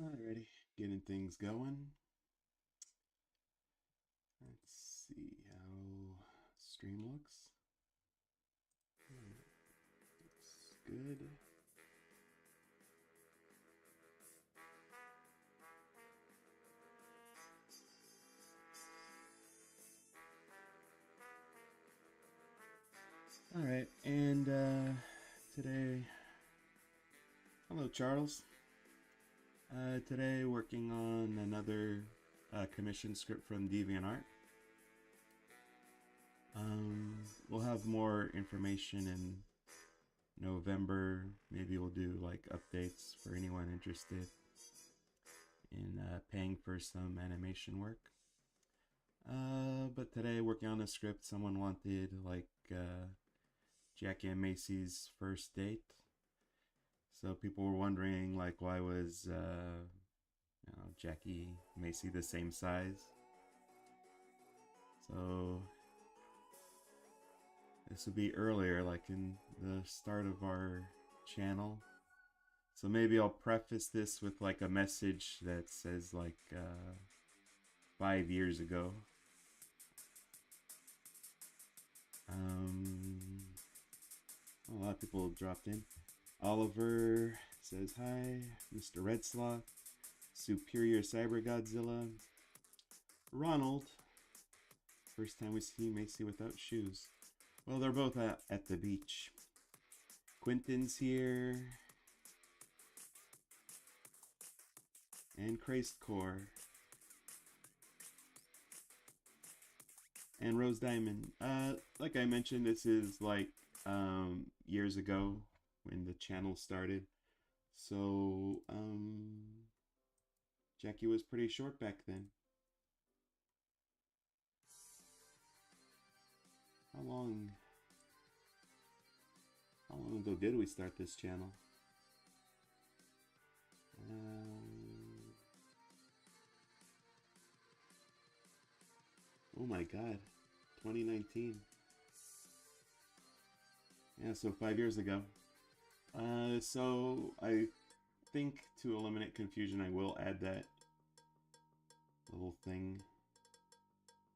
Alrighty, getting things going. Let's see how stream looks. Looks good. Alright, and today, hello Charles. Today working on another commission script from DeviantArt. We'll have more information in November. Maybe we'll do like updates for anyone interested in paying for some animation work. But today working on a script, someone wanted like Jackie and Macy's first date. So people were wondering like why was Jackie Macy the same size. So this would be earlier, like in the start of our channel. So maybe I'll preface this with like a message that says like 5 years ago. A lot of people dropped in. Oliver says hi. Mr. Red Sloth. Superior Cyber Godzilla. Ronald. First time we see Macy without shoes. Well, they're both at the beach. Quentin's here. And Christ Core. And Rose Diamond. Like I mentioned, this is like years ago when the channel started. So Jackie was pretty short back then. How long ago did we start this channel? Oh my god, 2019. Yeah, so 5 years ago. So I think to eliminate confusion, I will add that little thing.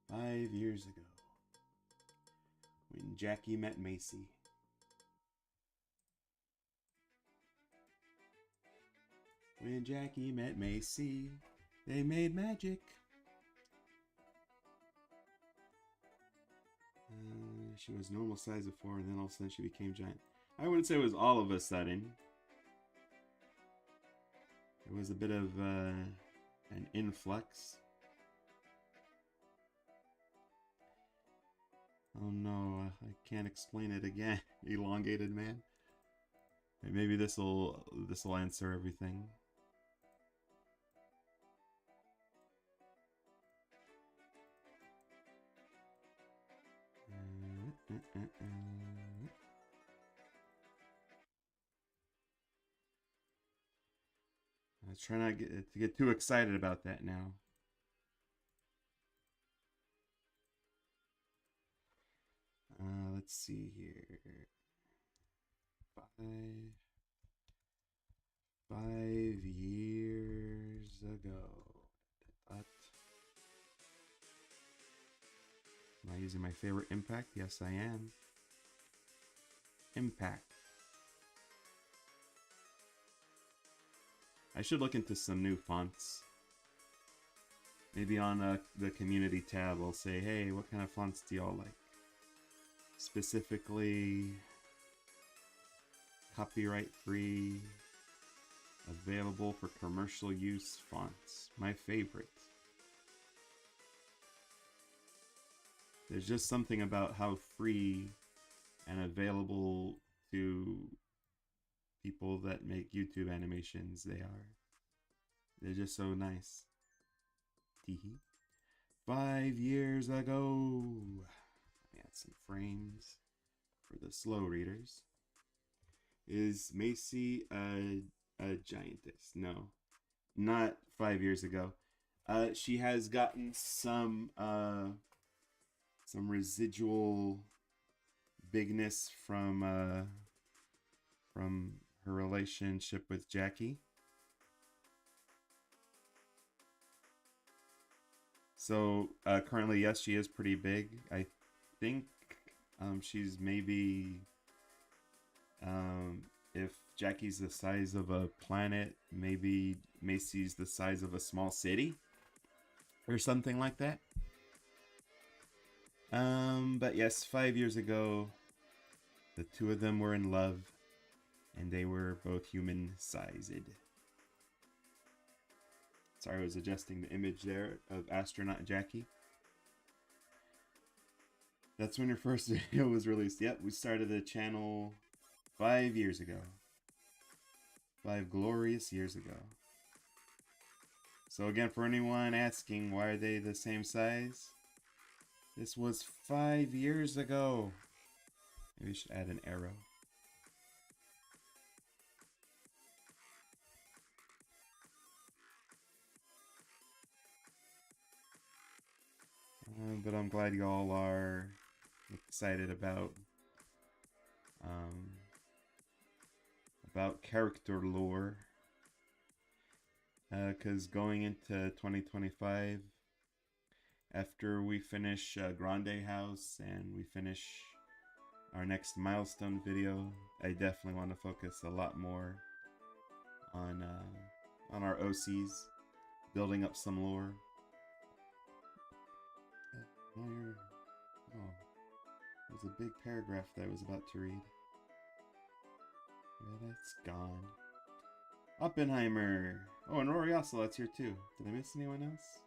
5 years ago, when Jackie met Macy. When Jackie met Macy, they made magic. She was normal size before, and then all of a sudden she became giant. I wouldn't say it was all of a sudden. It was a bit of an influx. Oh no, I can't explain it again. Elongated man. Maybe this'll answer everything. Let's try not to get too excited about that now. Let's see here. 5 years ago. Am I using my favorite impact? Yes, I am. Impact. I should look into some new fonts. Maybe on the community tab, I'll say, hey, what kind of fonts do y'all like? Specifically, copyright-free, available for commercial use fonts. My favorite. There's just something about how free and available to people that make YouTube animations they are. They're just so nice. Teehee. 5 years ago. Let me add some frames for the slow readers. Is Macy a giantess? No, not 5 years ago. She has gotten some residual bigness from her relationship with Jackie. So currently, yes, she is pretty big. I think she's maybe if Jackie's the size of a planet, maybe Macy's the size of a small city or something like that. But yes, 5 years ago, the two of them were in love, and they were both human-sized. Sorry, I was adjusting the image there of astronaut Jackie. That's when your first video was released. Yep, we started the channel 5 years ago. 5 glorious years ago. So again, for anyone asking why are they the same size, this was 5 years ago. Maybe we should add an arrow. But I'm glad y'all are excited about character lore. Because going into 2025, after we finish Grande House and we finish our next milestone video, I definitely want to focus a lot more on our OCs, building up some lore. Oh, there's a big paragraph that I was about to read. Yeah, that's gone. Oppenheimer. Oh, and Rory Ocelot's here too. Did I miss anyone else?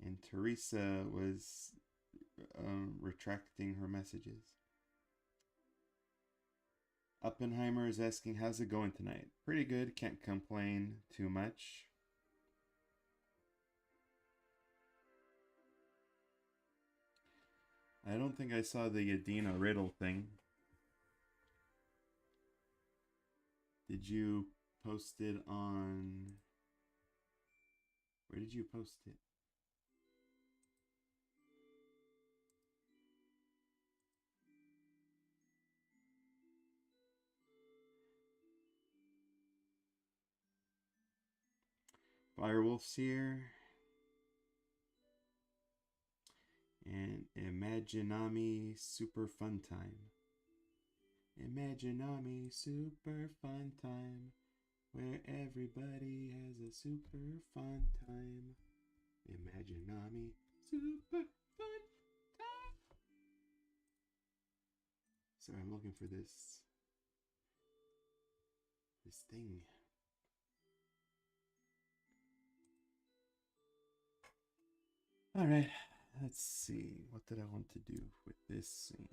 And Teresa was retracting her messages. Oppenheimer is asking, how's it going tonight? Pretty good. Can't complain too much. I don't think I saw the Adina riddle thing. Did you post it on... Where did you post it? Firewolf's here. And Imaginami Super Fun Time. Imaginami Super Fun Time, where everybody has a super fun time. Imaginami Super Fun Time. Sorry, I'm looking for this thing. All right, let's see. What did I want to do with this scene?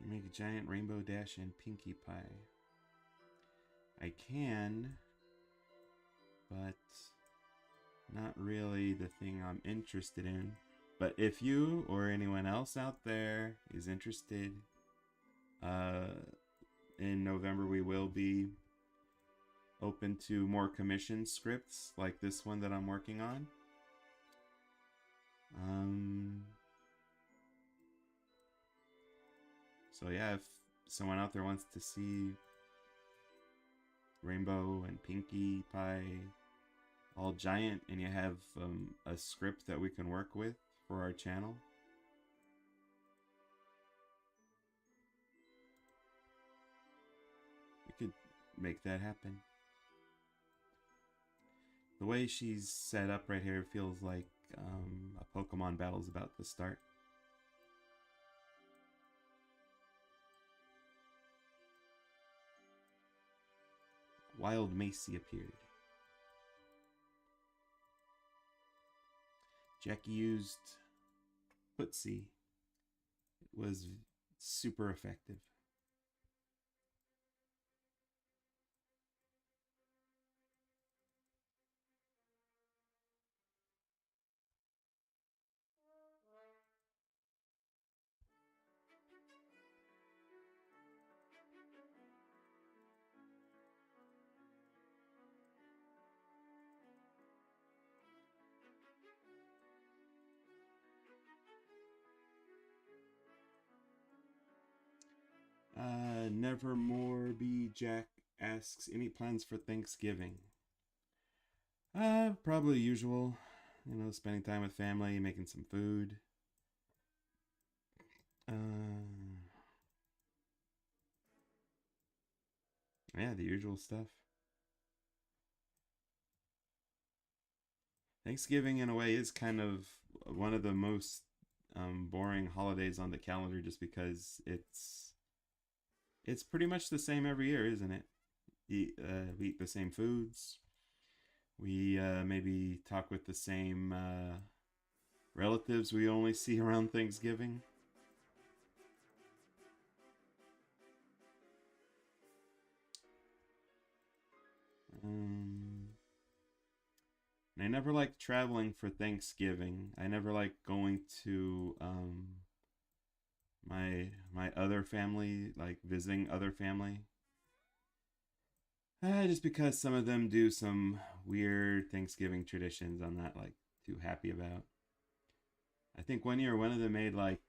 You make a giant rainbow dash and Pinkie Pie. I can, but not really the thing I'm interested in. But if you or anyone else out there is interested, in November we will be open to more commission scripts like this one that I'm working on. So yeah, if someone out there wants to see Rainbow and Pinkie Pie all giant and you have a script that we can work with for our channel, we could make that happen. The way she's set up right here feels like a Pokemon battle's about to start. Wild Macy appeared. Jackie used Footsie. It was super effective. Nevermore B Jack asks, any plans for Thanksgiving? Probably usual. You know, spending time with family, making some food. Yeah, the usual stuff. Thanksgiving, in a way, is kind of one of the most boring holidays on the calendar, just because it's pretty much the same every year, isn't it? We eat the same foods. We maybe talk with the same relatives we only see around Thanksgiving. I never liked traveling for Thanksgiving. I never liked going to my other family, like visiting other family. Just because some of them do some weird Thanksgiving traditions I'm not like too happy about. I think one year one of them made like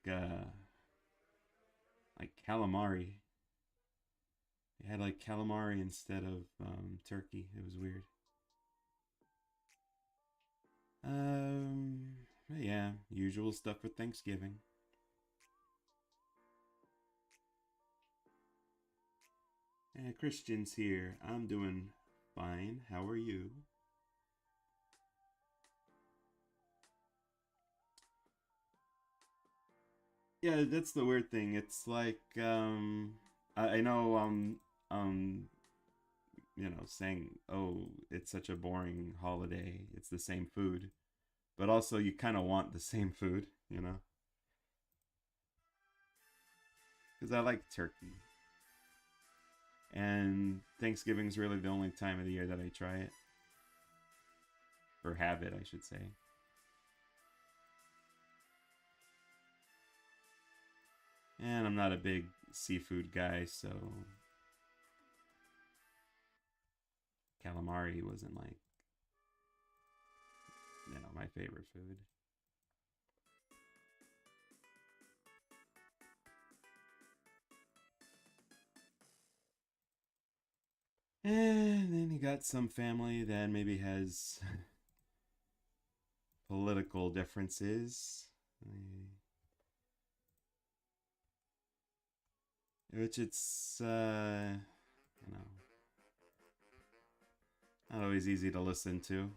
calamari. They had like calamari instead of turkey. It was weird. Um, yeah, usual stuff for Thanksgiving. Christian's here. I'm doing fine. How are you? Yeah, that's the weird thing. It's like I know um saying, "Oh, it's such a boring holiday. It's the same food." But also you kind of want the same food, you know? Cuz I like turkey. And Thanksgiving's really the only time of the year that I try it, or have it, I should say. And I'm not a big seafood guy, so calamari wasn't like, my favorite food. And then you got some family that maybe has political differences, which it's you know not always easy to listen to.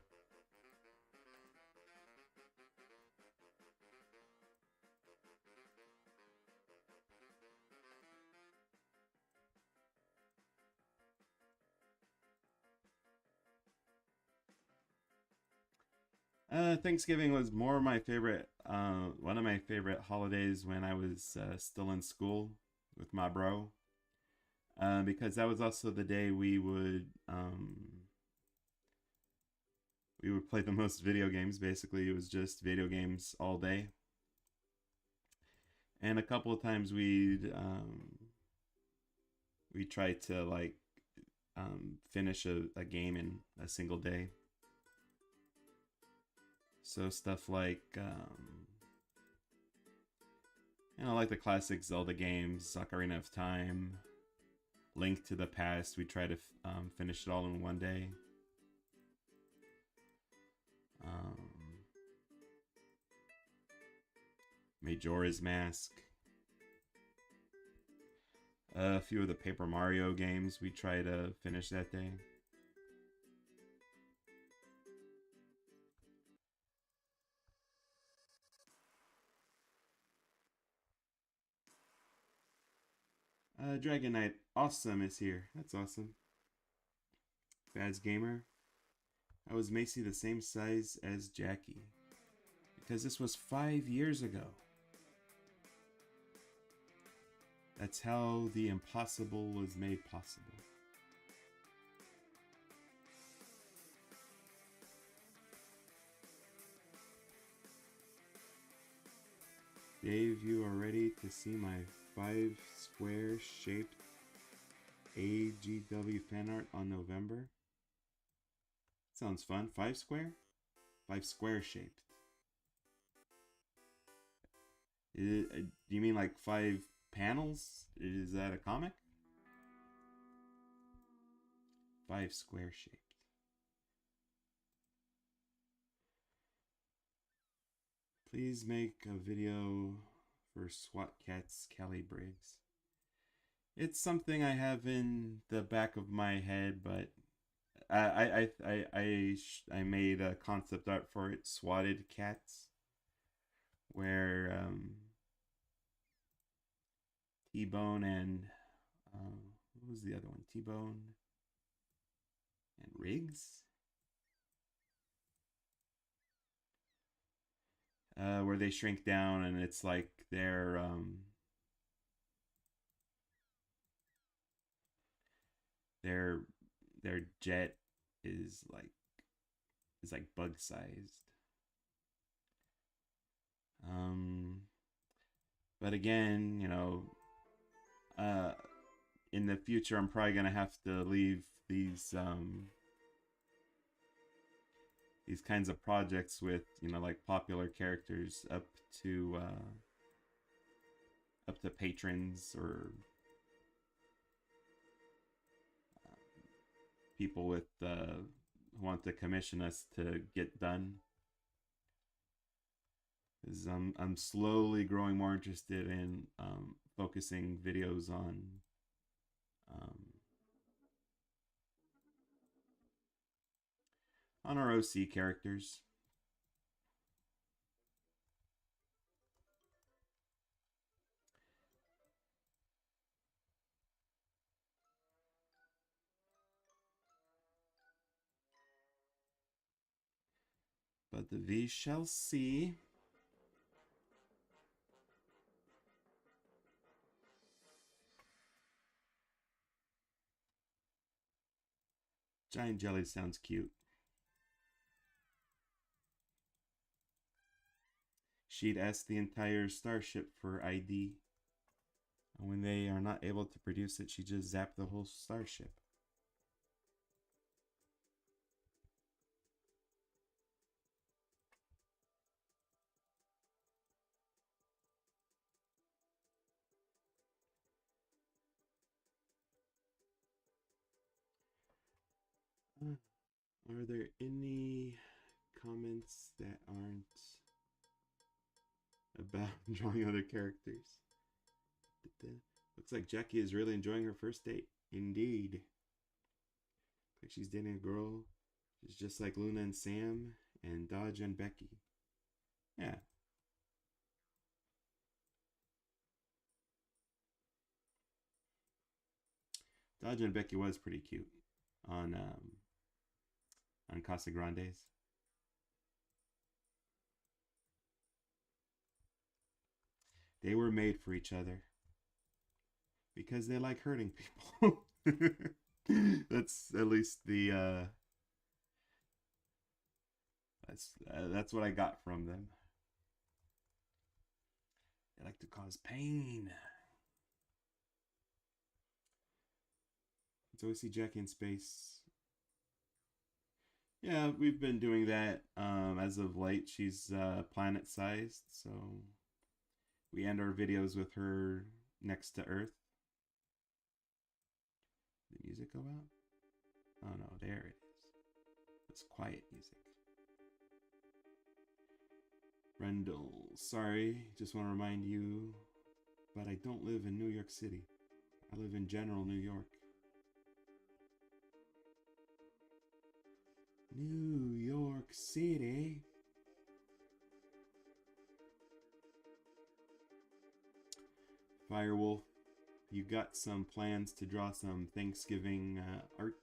Thanksgiving was more my favorite, one of my favorite holidays when I was still in school with my bro. Because that was also the day we would play the most video games. Basically, it was just video games all day. And a couple of times we tried to like finish a game in a single day. So stuff like like the classic Zelda games, Ocarina of Time, Link to the Past. We try to finish it all in one day. Um, Majora's Mask. A few of the Paper Mario games we try to finish that day. Dragon Knight Awesome is here. That's awesome. Faz Gamer. I was Macy the same size as Jackie. Because this was 5 years ago. That's how the impossible was made possible. Dave, you are ready to see my 5 square shaped AGW fan art on November? Sounds fun. 5 square? 5 square shaped. Do you mean like 5 panels? Is that a comic? 5 square shaped. Please make a video for SWAT Cats Callie Briggs. It's something I have in the back of my head, but I made a concept art for it, Swatted Cats, where T-Bone and what was the other one? T-Bone and Riggs, where they shrink down, and it's like their jet is like bug sized. But again, you know, in the future, I'm probably gonna have to leave these kinds of projects with, you know, like popular characters up to patrons or people with who want to commission us to get done. Because I'm slowly growing more interested in focusing videos on our OC characters. But the V shall see. Giant jelly sounds cute. She'd ask the entire starship for ID. And when they are not able to produce it, she just zapped the whole starship. Are there any comments that aren't about drawing other characters? Looks like Jackie is really enjoying her first date. Indeed. Like she's dating a girl. She's just like Luna and Sam and Dodge and Becky. Yeah. Dodge and Becky was pretty cute on Casa Grande's. They were made for each other because they like hurting people. That's at least the that's what I got from them. They like to cause pain. So we see Jackie in space. Yeah, we've been doing that as of late. She's planet sized, so we end our videos with her next to Earth. Did the music go out? Oh no, there it is. It's quiet music. Rendell, sorry, just want to remind you, but I don't live in New York City. I live in General New York. New York City. Firewolf, you got some plans to draw some Thanksgiving art?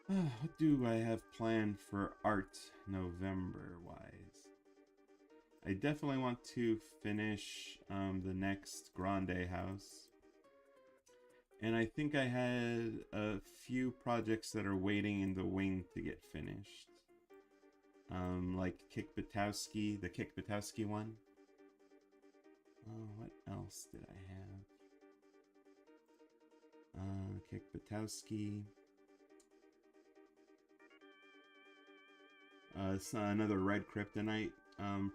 What do I have planned for art November-wise? I definitely want to finish the next Grande house. And I think I had a few projects that are waiting in the wing to get finished. Like Kick Butowski, the Kick Butowski one. What else did I have? Kick Butowski. It's another Red Kryptonite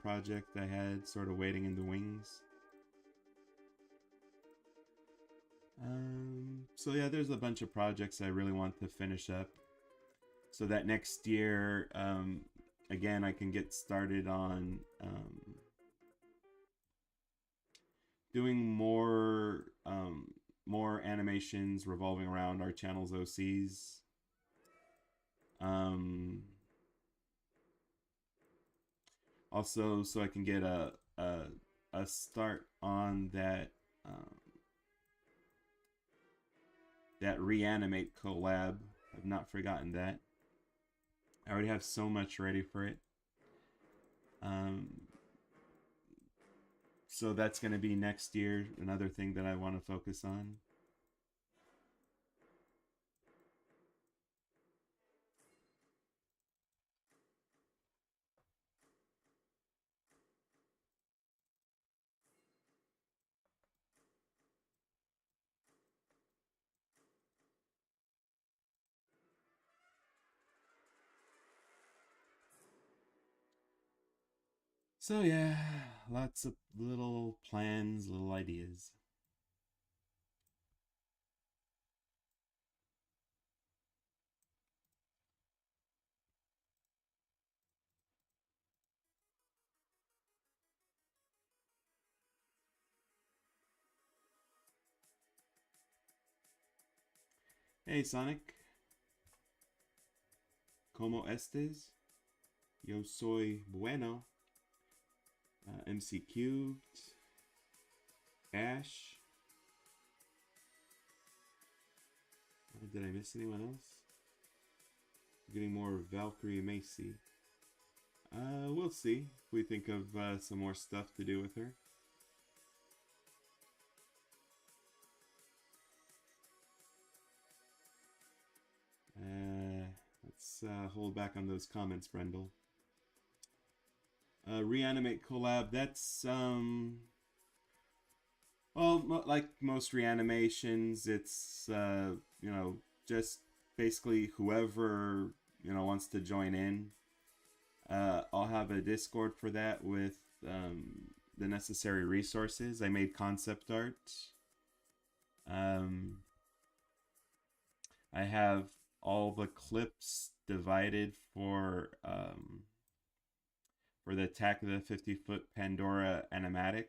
project I had sort of waiting in the wings. So yeah, there's a bunch of projects I really want to finish up, so that next year, again, I can get started on doing more animations revolving around our channel's OCs. Also, so I can get a start on that that Reanimate collab. I've not forgotten that. I already have so much ready for it. So that's going to be next year, another thing that I want to focus on. So yeah, lots of little plans, little ideas. Hey Sonic, ¿Cómo estés? Yo soy bueno. MC Cubed, Ash. Did I miss anyone else? Getting more Valkyrie Macy. We'll see if we think of some more stuff to do with her. Let's hold back on those comments, Brendel. Reanimate collab. That's well, like most reanimations, it's you know, just basically whoever wants to join in. I'll have a Discord for that with the necessary resources. I made concept art. I have all the clips divided for the Attack of the 50-Foot Pandora animatic.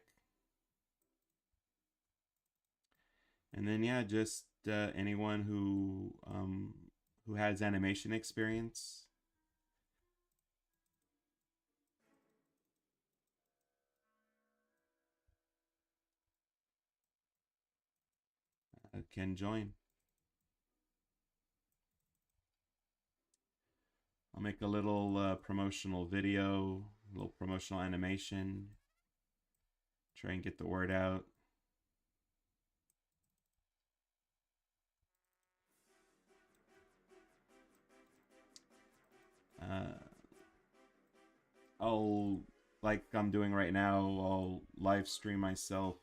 And then yeah, just anyone who has animation experience. Can join. I'll make a little promotional video, a little promotional animation. Try and get the word out. I'll, like I'm doing right now, I'll live stream myself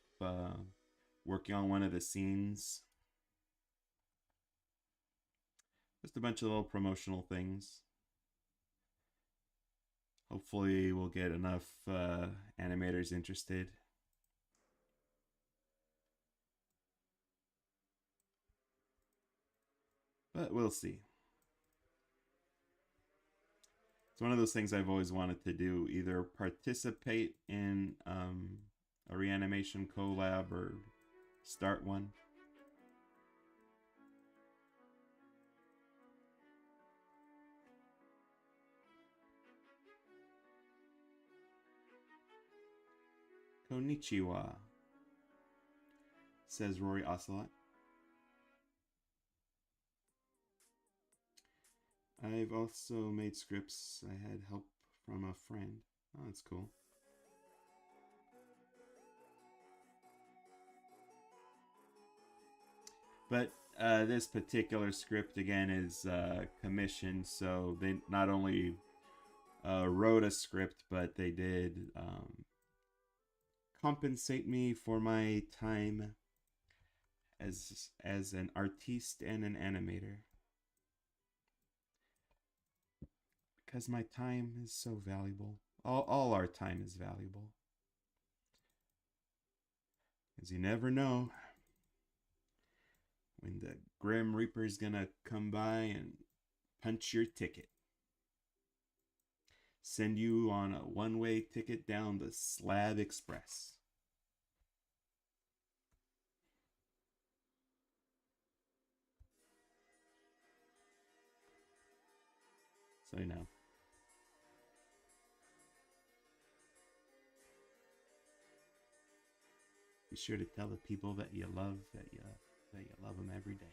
working on one of the scenes. Just a bunch of little promotional things. Hopefully we'll get enough animators interested. But we'll see. It's one of those things I've always wanted to do, either participate in a Reanimation collab or start one. Konnichiwa, says Rory Ocelot. I've also made scripts. I had help from a friend. Oh, that's cool. But this particular script, again, is commissioned, so they not only wrote a script, but they did compensate me for my time as an artiste and an animator. Because my time is so valuable. All our time is valuable. Because you never know when the Grim Reaper's gonna come by and punch your ticket. Send you on a one-way ticket down the Slab Express. So you know. Be sure to tell the people that you love that you love them every day.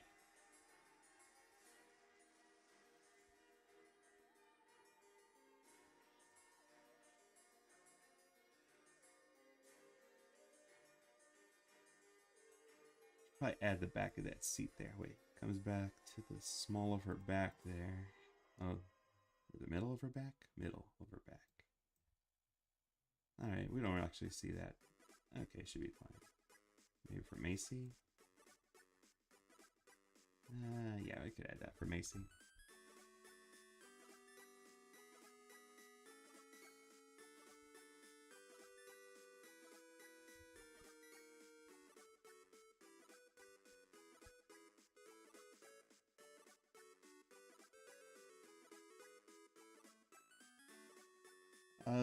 Probably add the back of that seat there. Wait, comes back to the small of her back there. Oh, the middle of her back? Middle of her back. Alright, we don't actually see that. Okay, should be fine. Maybe for Macy? Yeah, we could add that for Macy.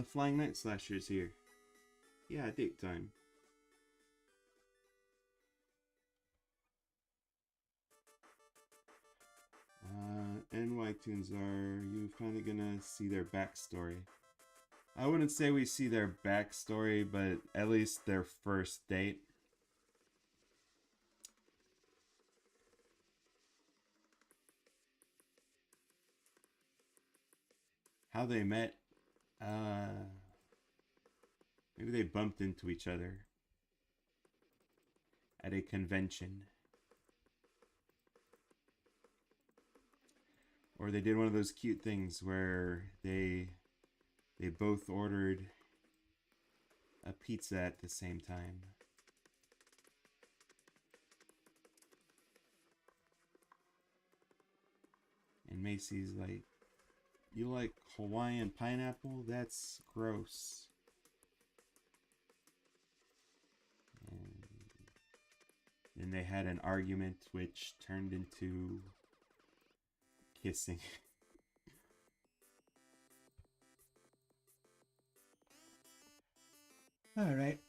Flying Night Slasher's here. Yeah, date time. NY Tunes, are you finally gonna see their backstory? I wouldn't say we see their backstory, but at least their first date. How they met, maybe they bumped into each other at a convention. Or they did one of those cute things where they both ordered a pizza at the same time. And Macy's like, "You like Hawaiian pineapple? That's gross." And then they had an argument which turned into kissing. Alright.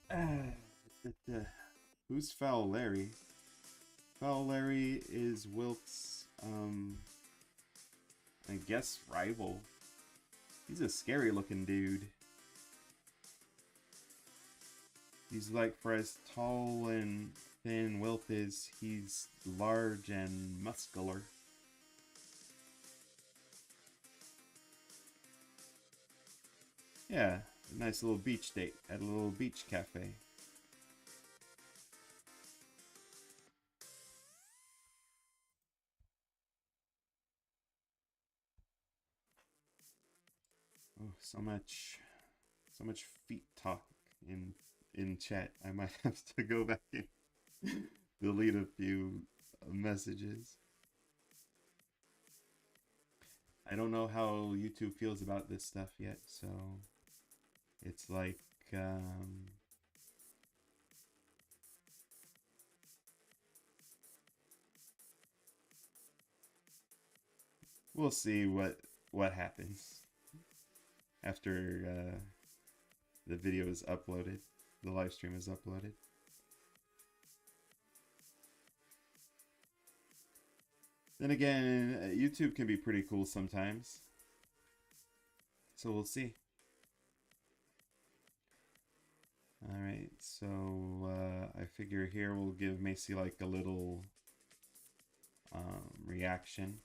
Who's Foul Larry? Foul Larry is Wilk's, I guess, rival. He's a scary looking dude. He's like, for as tall and thin Wilk is, he's large and muscular. Yeah, a nice little beach date at a little beach cafe. Oh, so much feet talk in chat. I might have to go back and delete a few messages. I don't know how YouTube feels about this stuff yet, so it's like we'll see what happens after the video is uploaded, the live stream is uploaded. Then again, YouTube can be pretty cool sometimes, so we'll see. Alright, so I figure here we'll give Macy like a little reaction.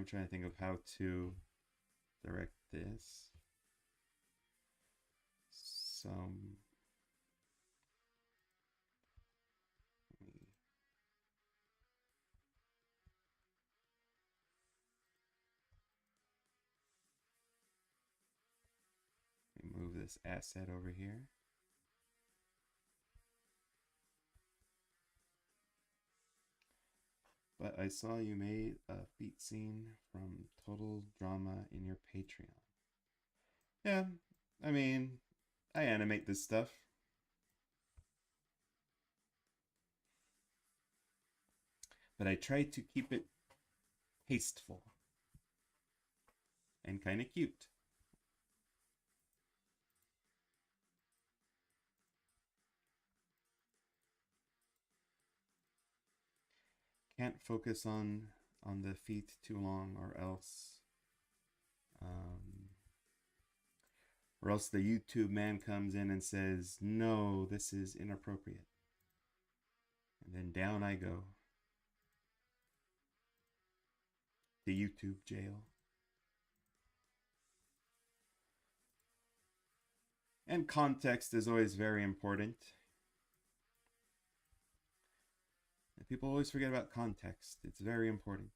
I'm trying to think of how to direct this. Some move this asset over here. But I saw you made a feat scene from Total Drama in your Patreon. Yeah, I mean, I animate this stuff. But I try to keep it tasteful and kind of cute. Can't focus on the feet too long, or else the YouTube man comes in and says, no, this is inappropriate. And then down I go. The YouTube jail. And context is always very important. And people always forget about context. It's very important.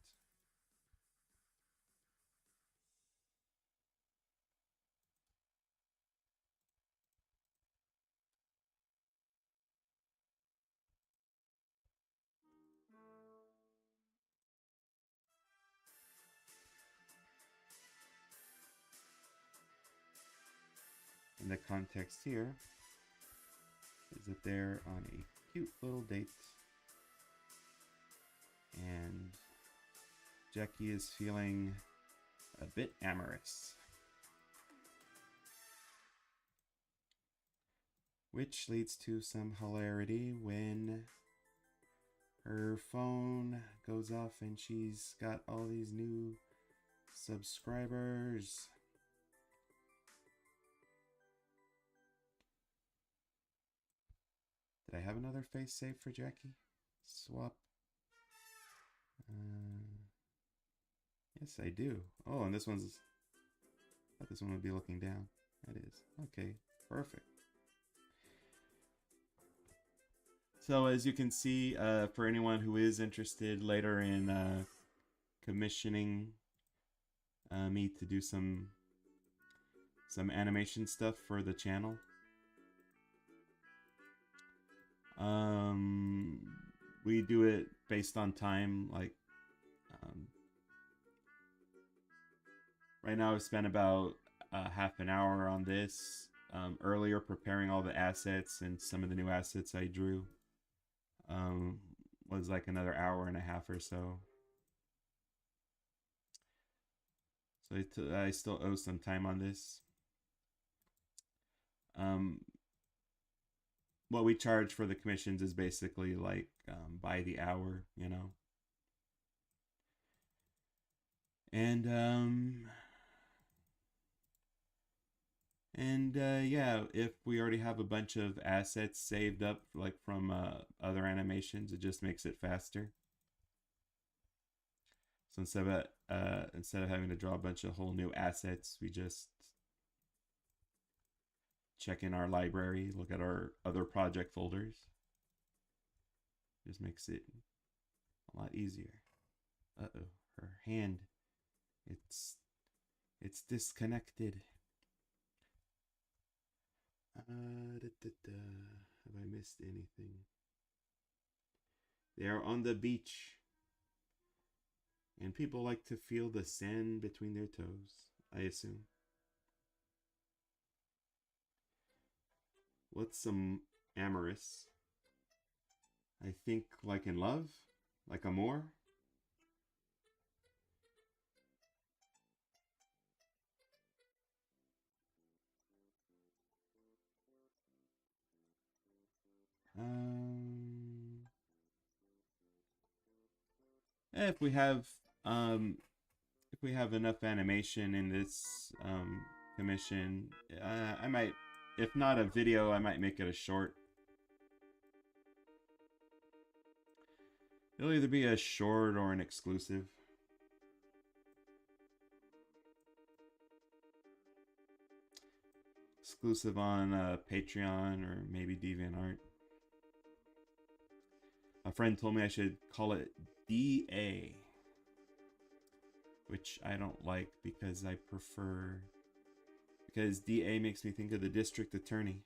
And the context here is that they're on a cute little date. And Jackie is feeling a bit amorous. Which leads to some hilarity when her phone goes off and she's got all these new subscribers. Did I have another face saved for Jackie? Swap. Yes, I do. Oh, and this one's... I thought this one would be looking down. That is. Okay, perfect. So as you can see, for anyone who is interested later in commissioning me to do some animation stuff for the channel, we do it based on time. Like right now I've spent about half an hour on this. Earlier preparing all the assets and some of the new assets I drew was like another hour and a half or so. So I still owe some time on this. What we charge for the commissions is basically like by the hour, you know. And yeah, if we already have a bunch of assets saved up, like from other animations, it just makes it faster. So instead of having to draw a bunch of whole new assets, we just check in our library, look at our other project folders. Just makes it a lot easier. Uh-oh, her hand, it's disconnected. Have I missed anything? They are on the beach, and people like to feel the sand between their toes, I assume. What's some amorous? I think like in love, like amour. If we have enough animation in this commission, I might, if not a video, I might make it a short. It'll either be a short or an exclusive. exclusive on Patreon or maybe DeviantArt. A friend told me I should call it DA, which I don't like because DA makes me think of the district attorney,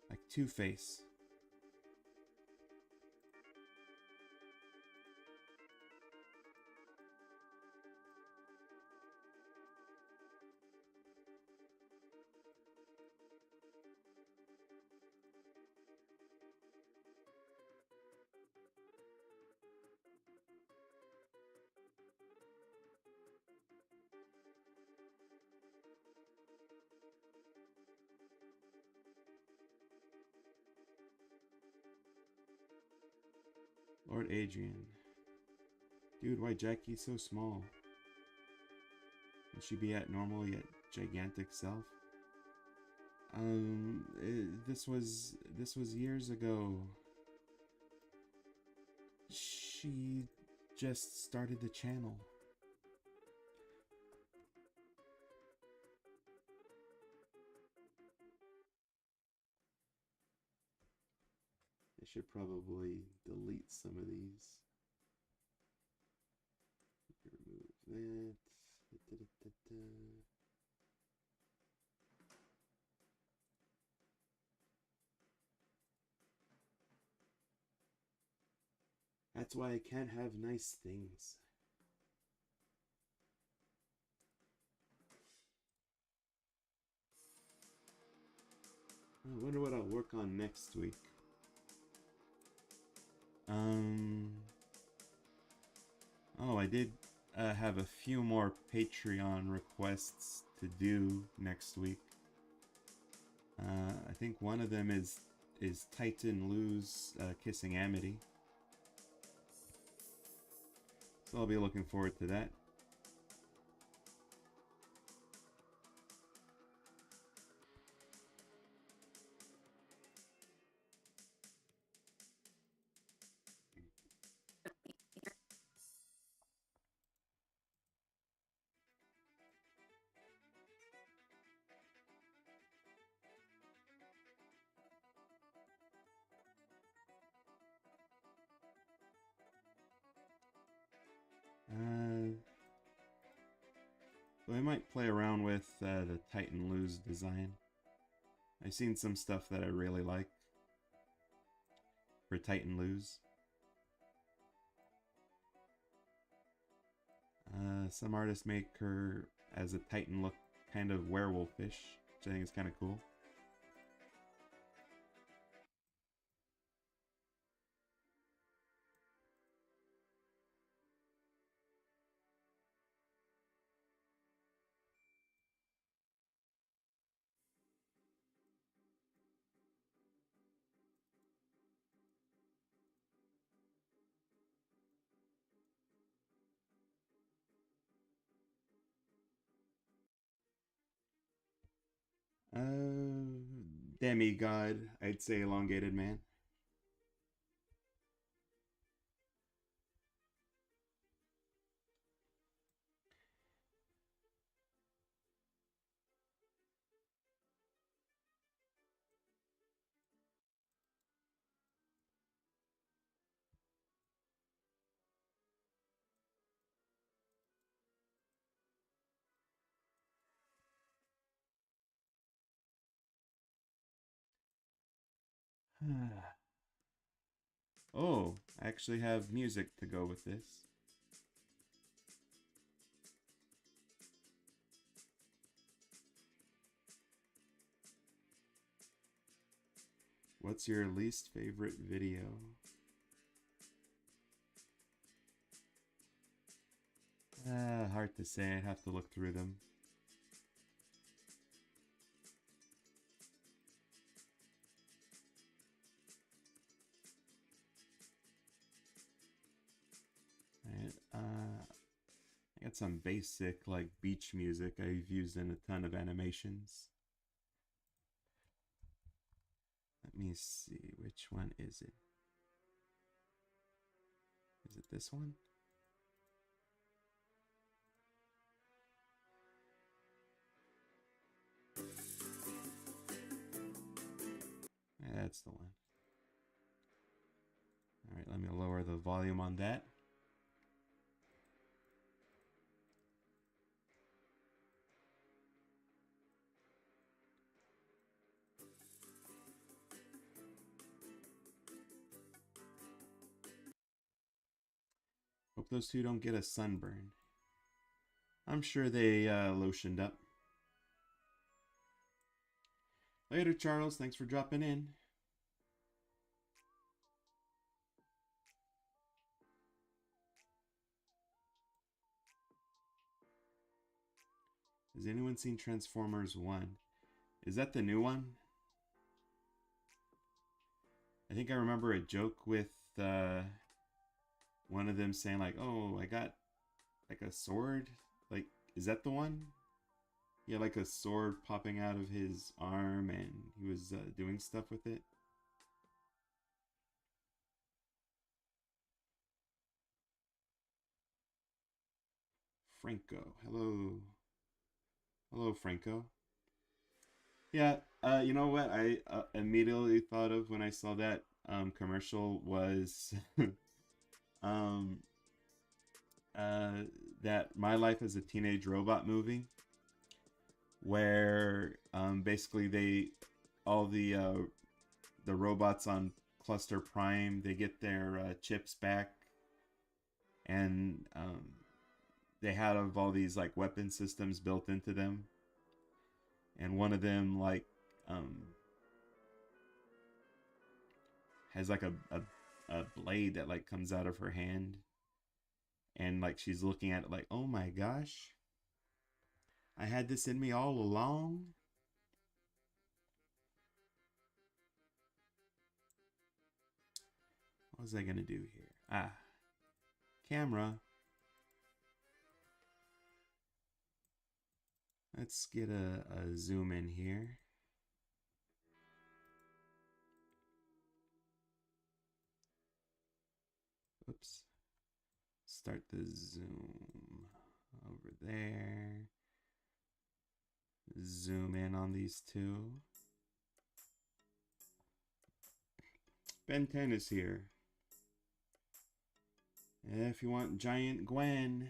like Two-Face. Lord Adrian. Dude, why Jackie's so small? Would she be at normal yet gigantic self? This was years ago. She just started the channel. I should probably delete some of these. Remove that. That's why I can't have nice things. I wonder what I'll work on next week. Oh, I did have a few more Patreon requests to do next week. I think one of them is Titan Lou's kissing Amity. So I'll be looking forward to that. So I might play around with the Titan Lou's design. I've seen some stuff that I really like for Titan Lou's. Some artists make her as a Titan look kind of werewolfish, which I think is kind of cool. Demigod, I'd say elongated man. Oh, I actually have music to go with this. What's your least favorite video? Hard to say. I'd have to look through them. I got some basic like beach music I've used in a ton of animations. Let me see, which one is it? Is it this one? that's the one. All right, let me lower the volume on that. Hope those two don't get a sunburn. I'm sure they lotioned up. Later, Charles. Thanks for dropping in. Has anyone seen Transformers 1? Is that the new one? I think I remember a joke with one of them saying like, oh, I got like a sword. Like, is that the one? He had like a sword popping out of his arm and he was doing stuff with it. Franco. Hello. Hello, Franco. Yeah, you know what I immediately thought of when I saw that commercial was um, that My Life as a Teenage Robot movie, where basically all the robots on Cluster Prime, they get their chips back, and they have all these like weapon systems built into them, and one of them like has like a blade that like comes out of her hand, and like she's looking at it like, oh my gosh, I had this in me all along. What was I gonna do here? Ah, camera. Let's get a zoom in here. Oops. Start the zoom over there. Zoom in on these two. Ben 10 is here. If you want Giant Gwen,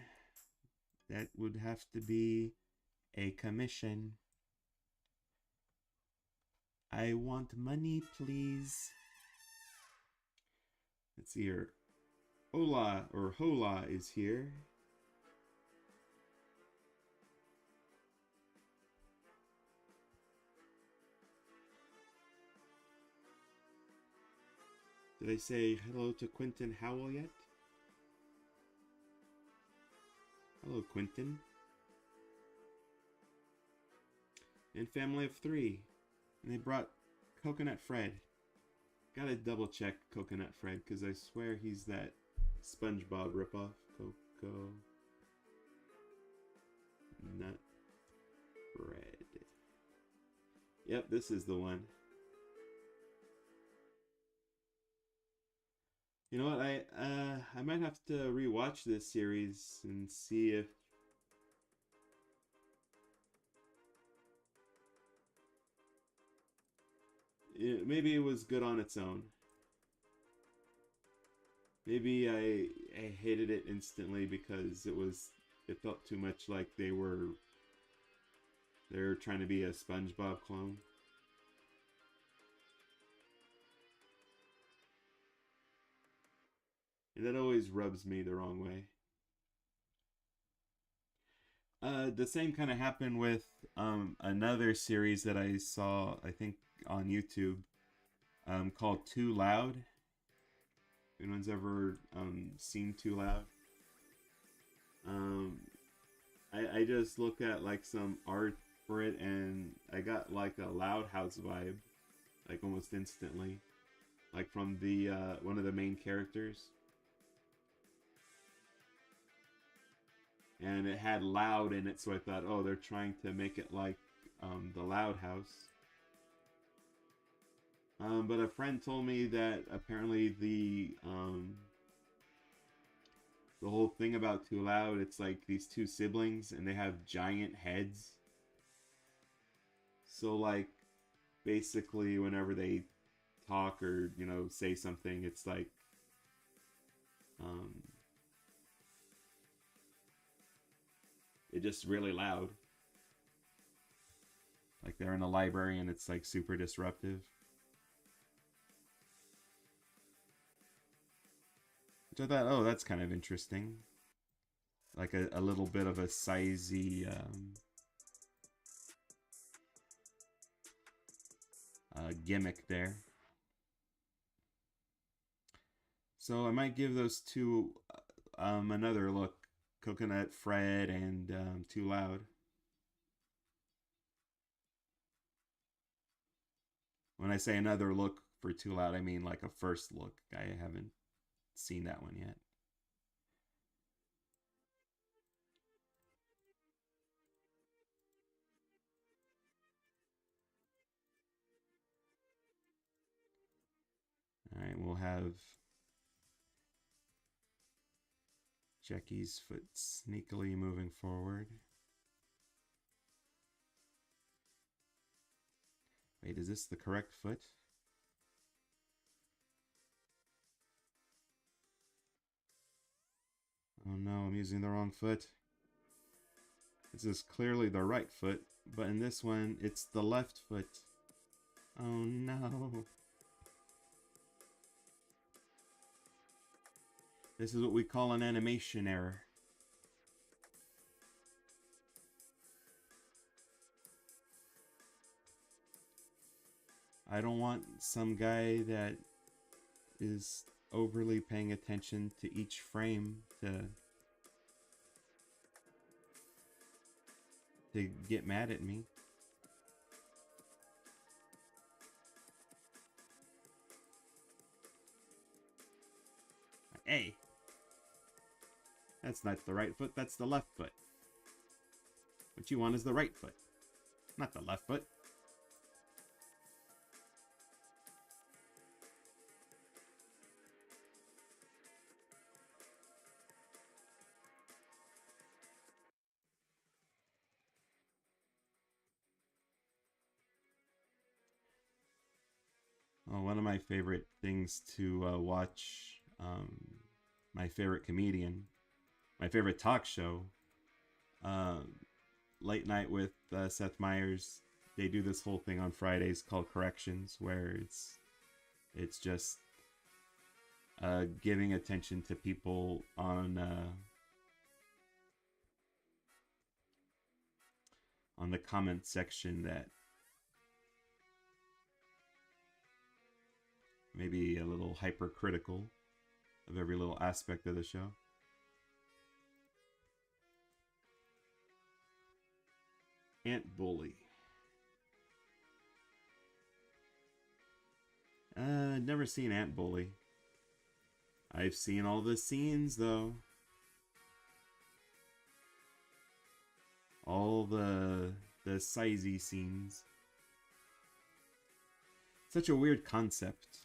that would have to be a commission. I want money, please. Let's see here. Hola is here. Did I say hello to Quentin Howell yet? Hello, Quentin. And family of 3. And they brought Coconut Fred. Gotta double check Coconut Fred, because I swear he's that SpongeBob ripoff. Coconut Fred. Yep, this is the one. You know what? I might have to rewatch this series and see if maybe it was good on its own. Maybe I hated it instantly because it felt too much like they're trying to be a SpongeBob clone. And that always rubs me the wrong way. The same kind of happened with another series that I saw, I think, on YouTube, called Too Loud. If anyone's ever seen Too Loud? I just looked at like some art for it, and I got like a Loud House vibe, like almost instantly, like from the one of the main characters. And it had loud in it, so I thought, oh, they're trying to make it like the Loud House. But a friend told me that apparently the whole thing about Too Loud, it's like these two siblings and they have giant heads. So like basically whenever they talk or, you know, say something, it's like um, it's just really loud. Like they're in a library and it's like super disruptive. Which I thought, oh, that's kind of interesting. Like a little bit of a sizey gimmick there. So I might give those two another look. Coconut Fred and Too Loud. When I say another look for Too Loud, I mean like a first look. I haven't seen that one yet. All right, we'll have Jackie's foot sneakily moving forward. Wait, is this the correct foot? Oh no, I'm using the wrong foot. This is clearly the right foot, but in this one, it's the left foot. Oh no. This is what we call an animation error. I don't want some guy that is overly paying attention to each frame to get mad at me. Hey, that's not the right foot, that's the left foot. What you want is the right foot, not the left foot. Oh, one of my favorite things to watch, my favorite comedian, my favorite talk show, Late Night with Seth Meyers. They do this whole thing on Fridays called Corrections, where it's just giving attention to people on the comment section that maybe a little hypercritical of every little aspect of the show. Ant Bully. Never seen Ant Bully. I've seen all the scenes though. All the sizey scenes. Such a weird concept.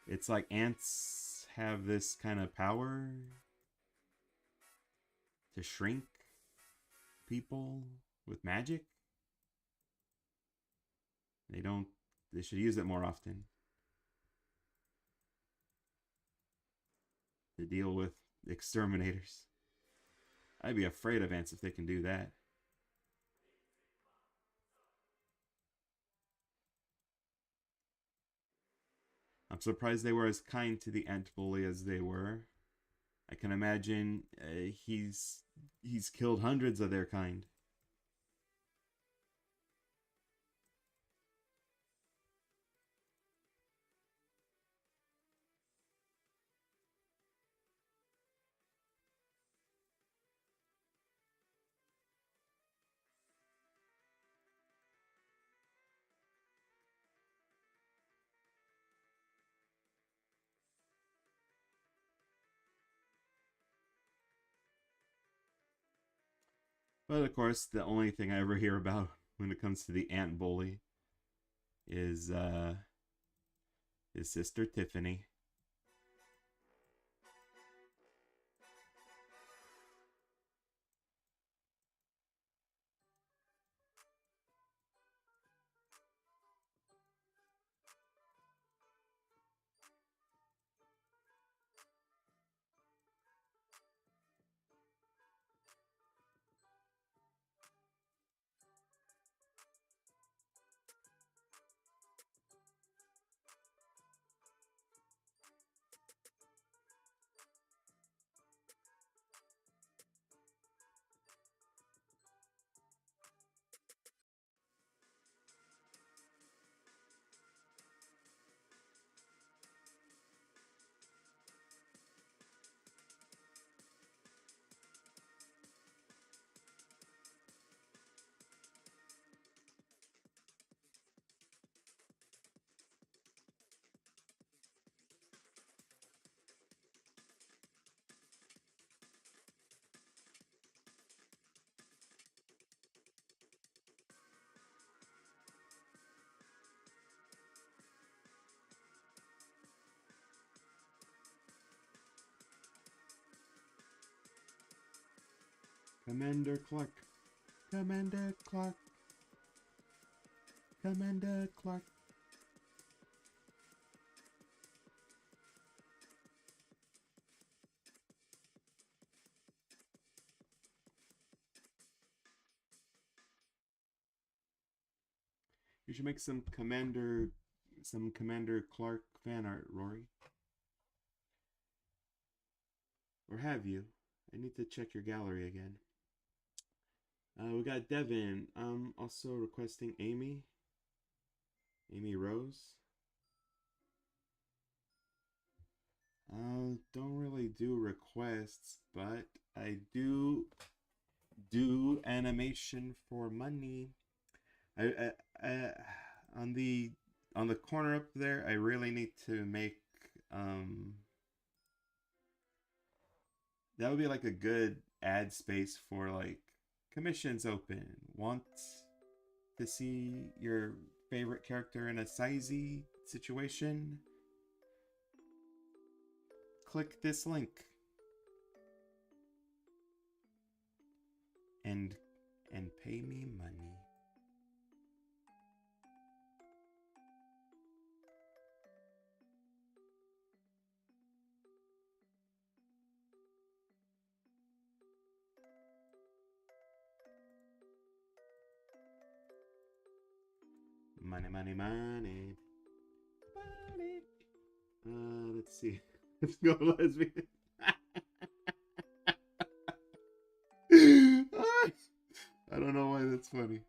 It's like ants have this kind of power to shrink people with magic. They should use it more often to deal with exterminators. I'd be afraid of ants if they can do that. I'm surprised they were as kind to the ant bully as they were. I can imagine he's killed hundreds of their kind. But of course, the only thing I ever hear about when it comes to the ant bully is his sister Tiffany. Commander Clark. Commander Clark. Commander Clark. You should make some Commander Clark fan art, Rory. Or have you? I need to check your gallery again. We got Devin. Also requesting Amy. Amy Rose. Don't really do requests, but I do animation for money. I on the corner up there, I really need to make that would be like a good ad space for like commissions open. Want to see your favorite character in a sizey situation? Click this link and pay me money. Money, money, money. Money. Let's see. Let's go, lesbian. I don't know why that's funny.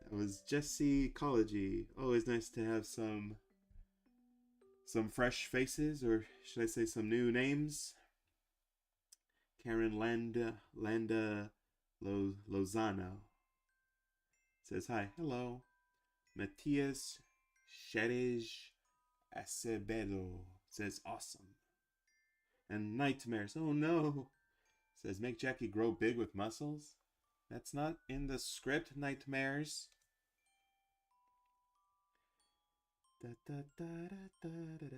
That was Jesse Ecology. Always nice to have some fresh faces, or should I say some new names. Karen Landa Lozano says hi. Hello. Matias Shadej Acevedo says awesome. And Nightmares, oh no, says make Jackie grow big with muscles. That's not in the script, Nightmares. Da, da, da, da, da, da.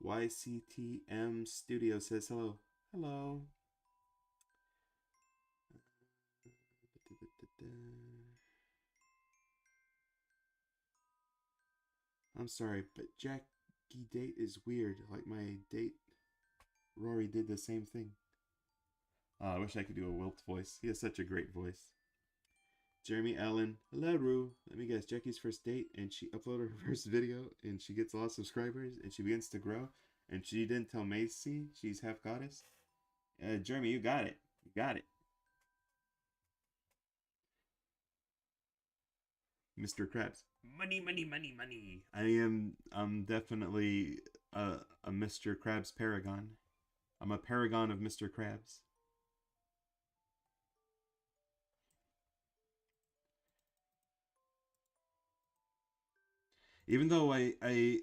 YCTM Studio says hello. Hello. I'm sorry, but Jackie date is weird. Like my date, Rory did the same thing. Oh, I wish I could do a Wilt voice. He has such a great voice. Jeremy Allen, hello Rue. Let me guess, Jackie's first date, and she uploaded her first video, and she gets a lot of subscribers, and she begins to grow, and she didn't tell Macy she's half goddess. Jeremy, you got it. You got it. Mr. Krabs. Money, money, money, money. I'm definitely a Mr. Krabs paragon. I'm a paragon of Mr. Krabs. Even though I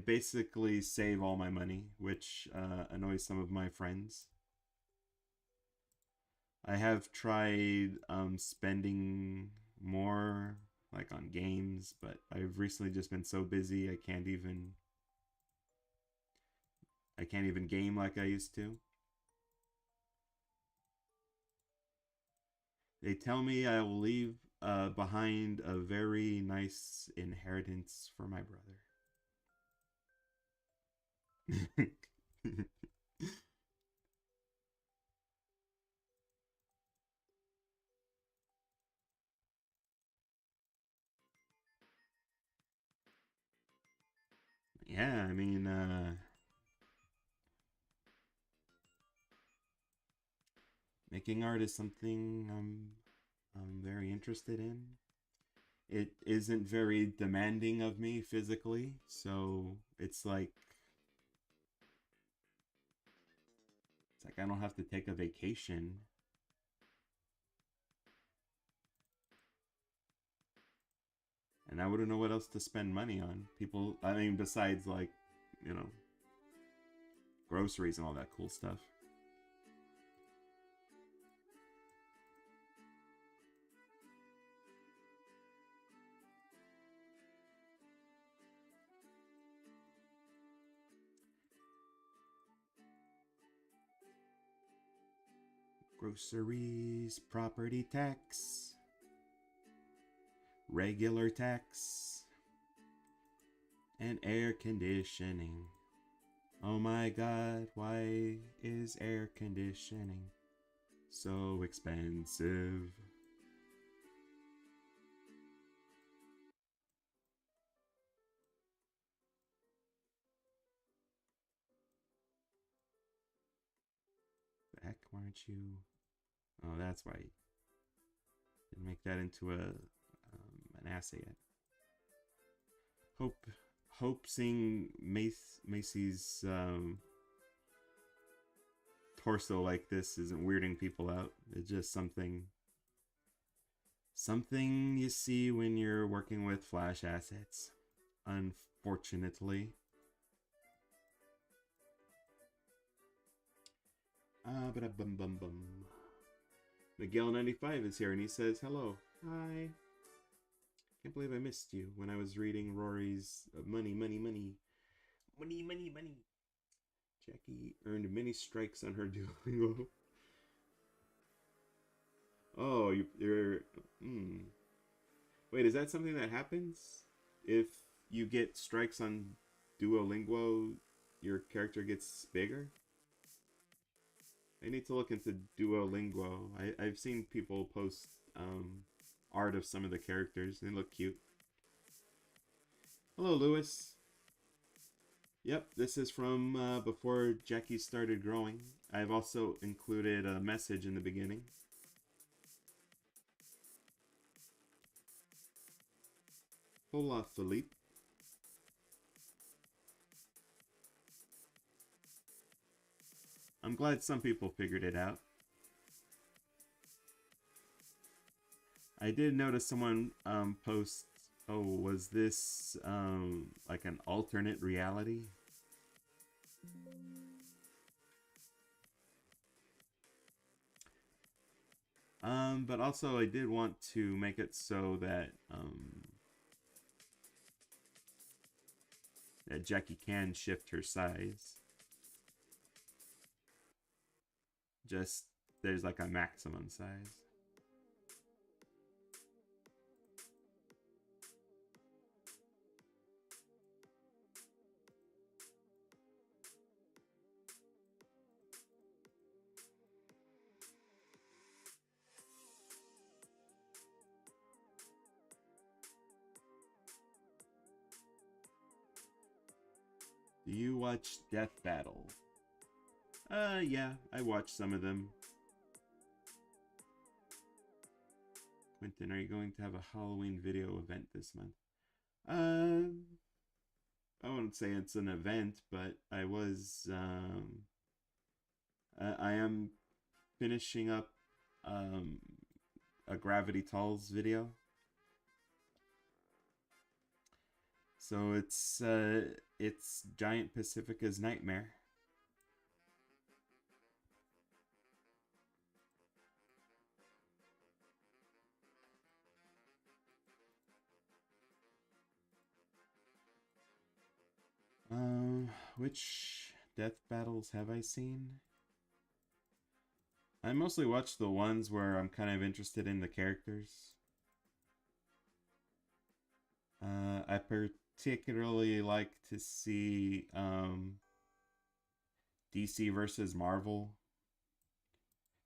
basically save all my money, which annoys some of my friends. I have tried spending more like on games, but I've recently just been so busy I can't even game like I used to. They tell me I will leave behind a very nice inheritance for my brother. Yeah, I mean, making art is something I'm very interested in. It isn't very demanding of me physically, so it's like I don't have to take a vacation. And I wouldn't know what else to spend money on. People, I mean, besides like, you know, groceries and all that cool stuff. Groceries, property tax, regular tax, and air conditioning. Oh my god, why is air conditioning so expensive? Heck, why aren't you? Oh, that's why. Didn't make that into an assay yet. Hope seeing Macy's torso like this isn't weirding people out. It's just something you see when you're working with Flash assets, unfortunately. Bum. Miguel95 is here and he says, hello. Hi. Can't believe I missed you when I was reading Rory's money. Jackie earned many strikes on her Duolingo. Oh, you're... Wait, is that something that happens? If you get strikes on Duolingo, your character gets bigger? I need to look into Duolingo. I've seen people post art of some of the characters. They look cute. Hello, Lewis. Yep, this is from before Jackie started growing. I've also included a message in the beginning. Hola, Philippe. I'm glad some people figured it out. I did notice someone post, oh, was this like an alternate reality? But also I did want to make it so that that Jackie can shift her size. Just there's like a maximum size. Do you watch Death Battle? Yeah, I watched some of them. Quentin, are you going to have a Halloween video event this month? I wouldn't say it's an event, but I was, I am finishing up, a Gravity Falls video. So it's Giant Pacifica's Nightmare. Which death battles have I seen? I mostly watch the ones where I'm kind of interested in the characters. I particularly like to see DC versus Marvel.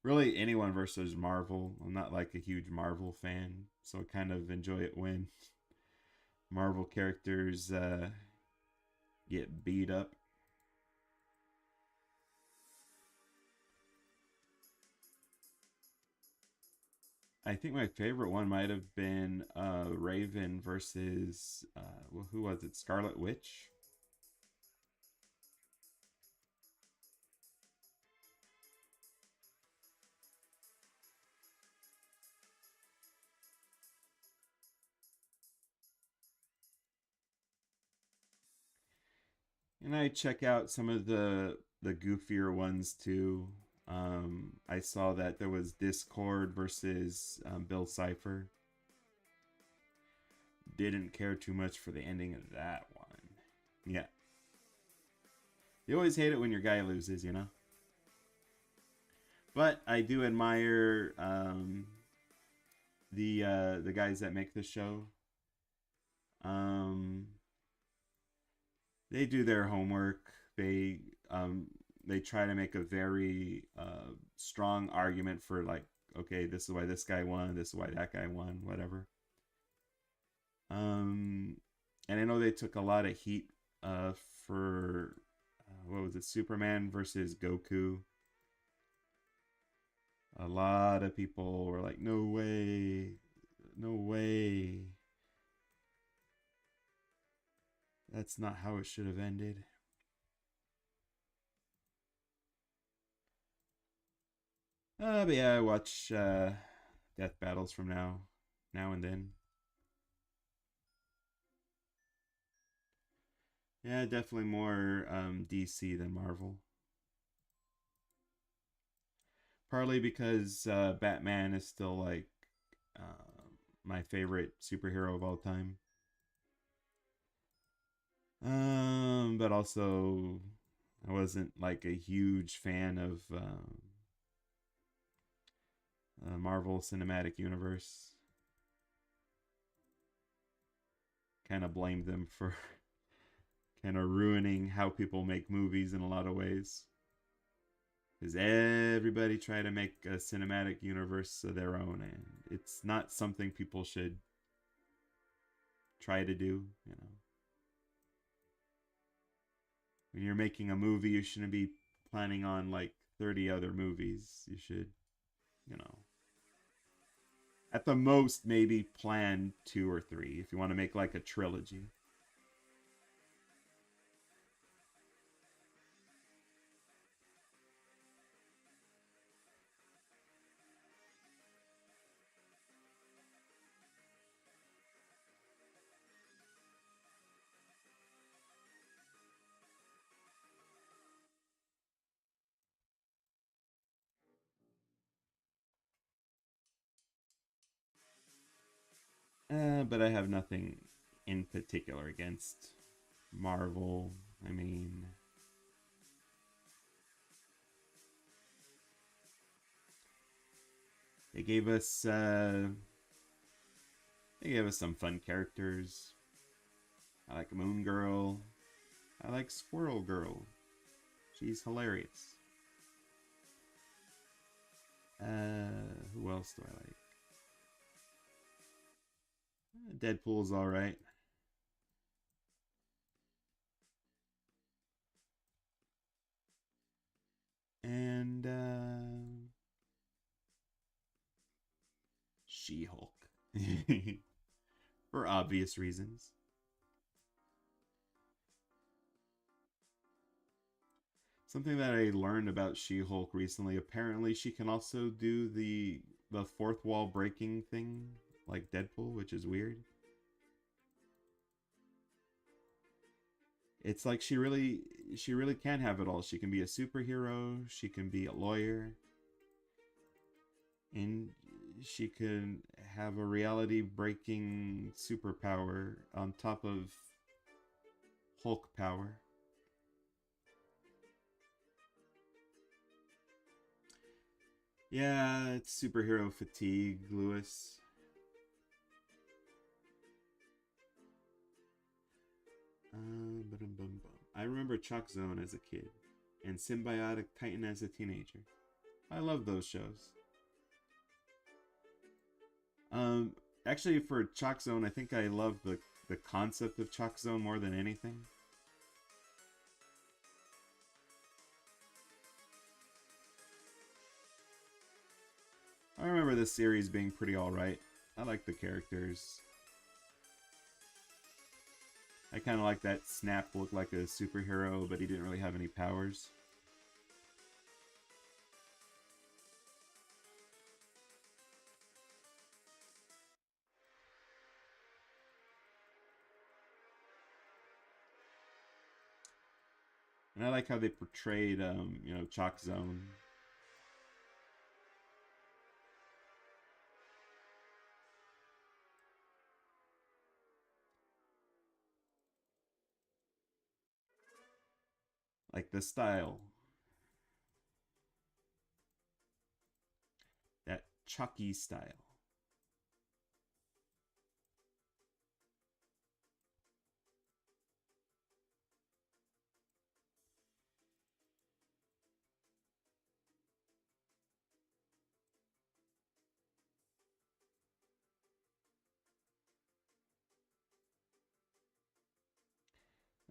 Really, anyone versus Marvel. I'm not like a huge Marvel fan, so I kind of enjoy it when Marvel characters get beat up. I think my favorite one might have been Raven versus well, who was it? Scarlet Witch. And I check out some of the goofier ones too. I saw that there was Discord versus Bill Cipher. Didn't care too much for the ending of that one. Yeah. You always hate it when your guy loses, you know? But I do admire the guys that make the show. Um, they do their homework. Um, they try to make a very strong argument for, like, okay, this is why this guy won, this is why that guy won, whatever. Um, and I know they took a lot of heat for what was it, Superman versus Goku. A lot of people were like, no way, no way. That's not how it should have ended. But yeah, I watch death battles from now and then. Yeah, definitely more DC than Marvel. Partly because Batman is still like my favorite superhero of all time. But also I wasn't like a huge fan of Marvel Cinematic Universe. Kind of blamed them for kind of ruining how people make movies in a lot of ways. Because everybody tried to make a cinematic universe of their own, and it's not something people should try to do. You know, when you're making a movie, you shouldn't be planning on like 30 other movies. You should, you know, at the most maybe plan 2 or 3 if you want to make like a trilogy. But I have nothing in particular against Marvel. I mean, they gave us some fun characters. I like Moon Girl. I like Squirrel Girl. She's hilarious. Who else do I like? Deadpool's all right. And She-Hulk, for obvious reasons. Something that I learned about She-Hulk recently, apparently she can also do the fourth wall breaking thing like Deadpool, which is weird. It's like she really can have it all. She can be a superhero, she can be a lawyer, and she can have a reality breaking superpower on top of Hulk power. Yeah, it's superhero fatigue, Lewis. I remember Chalk Zone as a kid and Symbiotic Titan as a teenager. I love those shows. Um, Actually, for Chalk Zone, I think I love the concept of Chalk Zone more than anything. I remember this series being pretty alright. I like the characters. I kind of like that Snap looked like a superhero, but he didn't really have any powers. And I like how they portrayed, Chalk Zone. Like the style. Chucky style.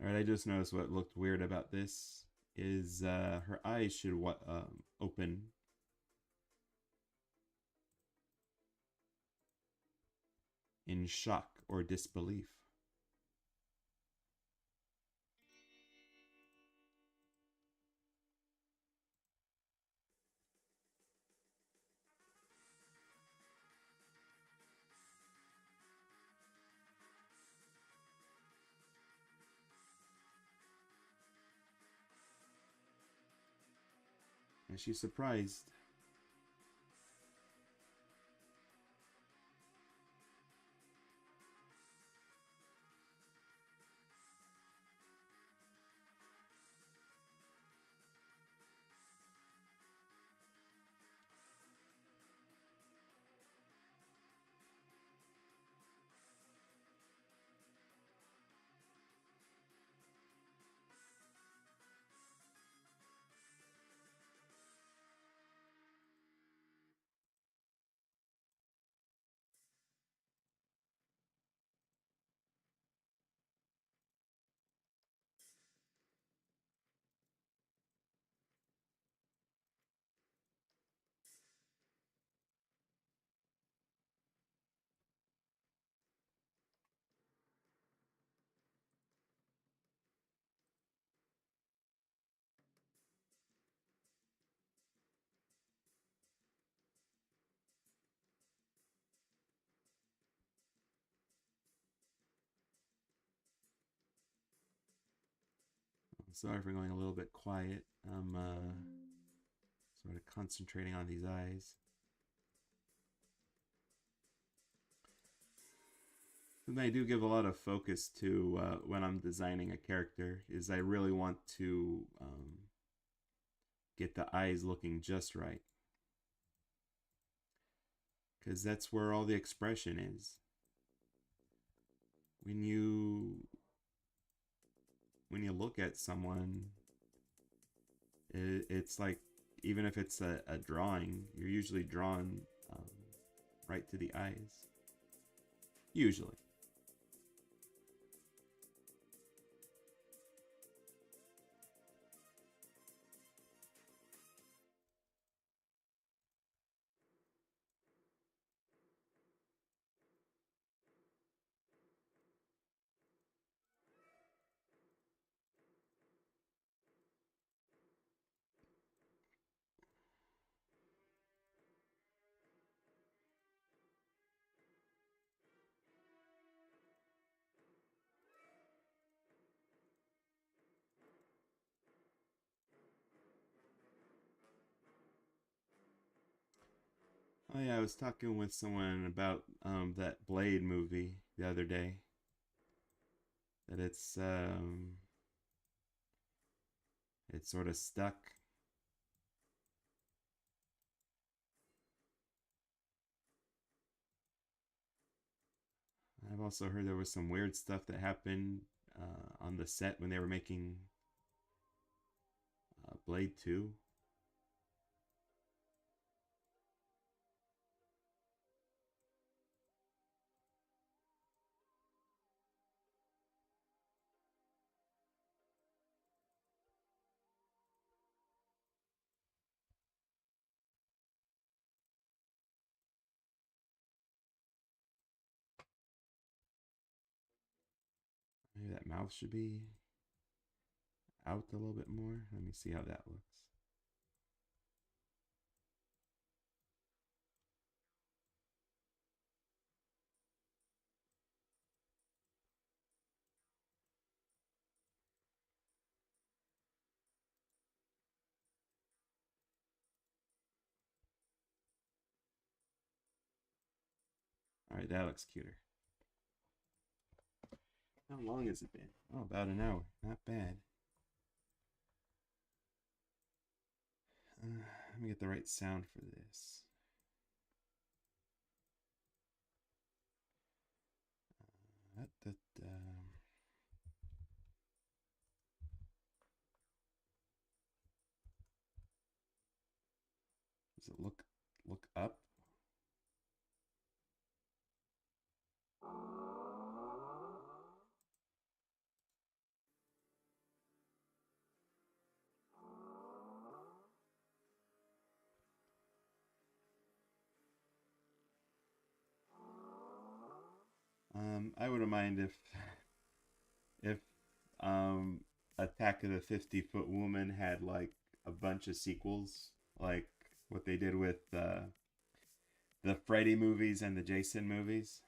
All right, I just noticed what looked weird about this is her eyes should open in shock or disbelief. And she's surprised. Sorry for going a little bit quiet. I'm sort of concentrating on these eyes. And I do give a lot of focus to when I'm designing a character, is I really want to get the eyes looking just right. Because that's where all the expression is. When you look at someone, it's like, even if it's a drawing, you're usually drawn right to the eyes. Usually. Oh yeah, I was talking with someone about that Blade movie the other day. That it's sort of stuck. I've also heard there was some weird stuff that happened on the set when they were making Blade 2. Maybe that mouth should be out a little bit more. Let me see how that looks. All right, that looks cuter. How long has it been? Oh, about an hour. Not bad. Let me get the right sound for this. Does it look up? I wouldn't mind if um Attack of the 50-Foot Woman had like a bunch of sequels, like what they did with the Freddy movies and the Jason movies.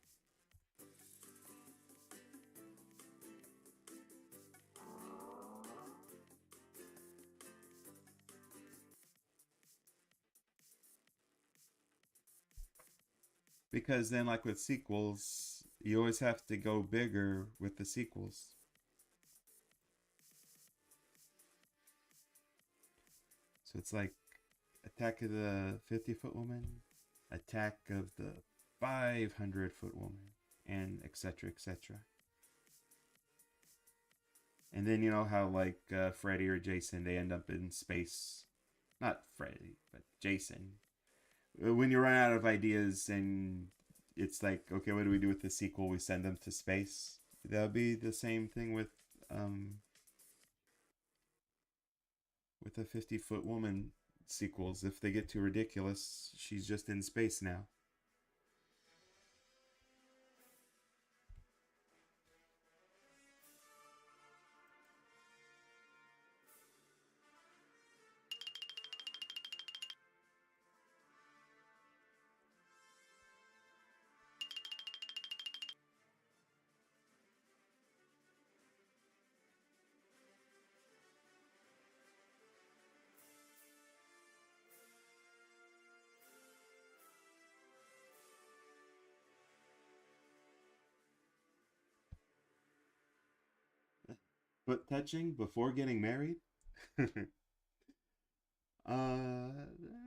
Because then, like with sequels, you always have to go bigger with the sequels. So it's like Attack of the 50-Foot Woman, Attack of the 500-Foot Woman, and etc. etc. And then you know how like Freddy or Jason, they end up in space. Not Freddy, but Jason. When you run out of ideas and it's like, okay, what do we do with the sequel? We send them to space. That'll be the same thing with the 50-Foot Woman sequels. If they get too ridiculous, she's just in space now. Foot touching before getting married? I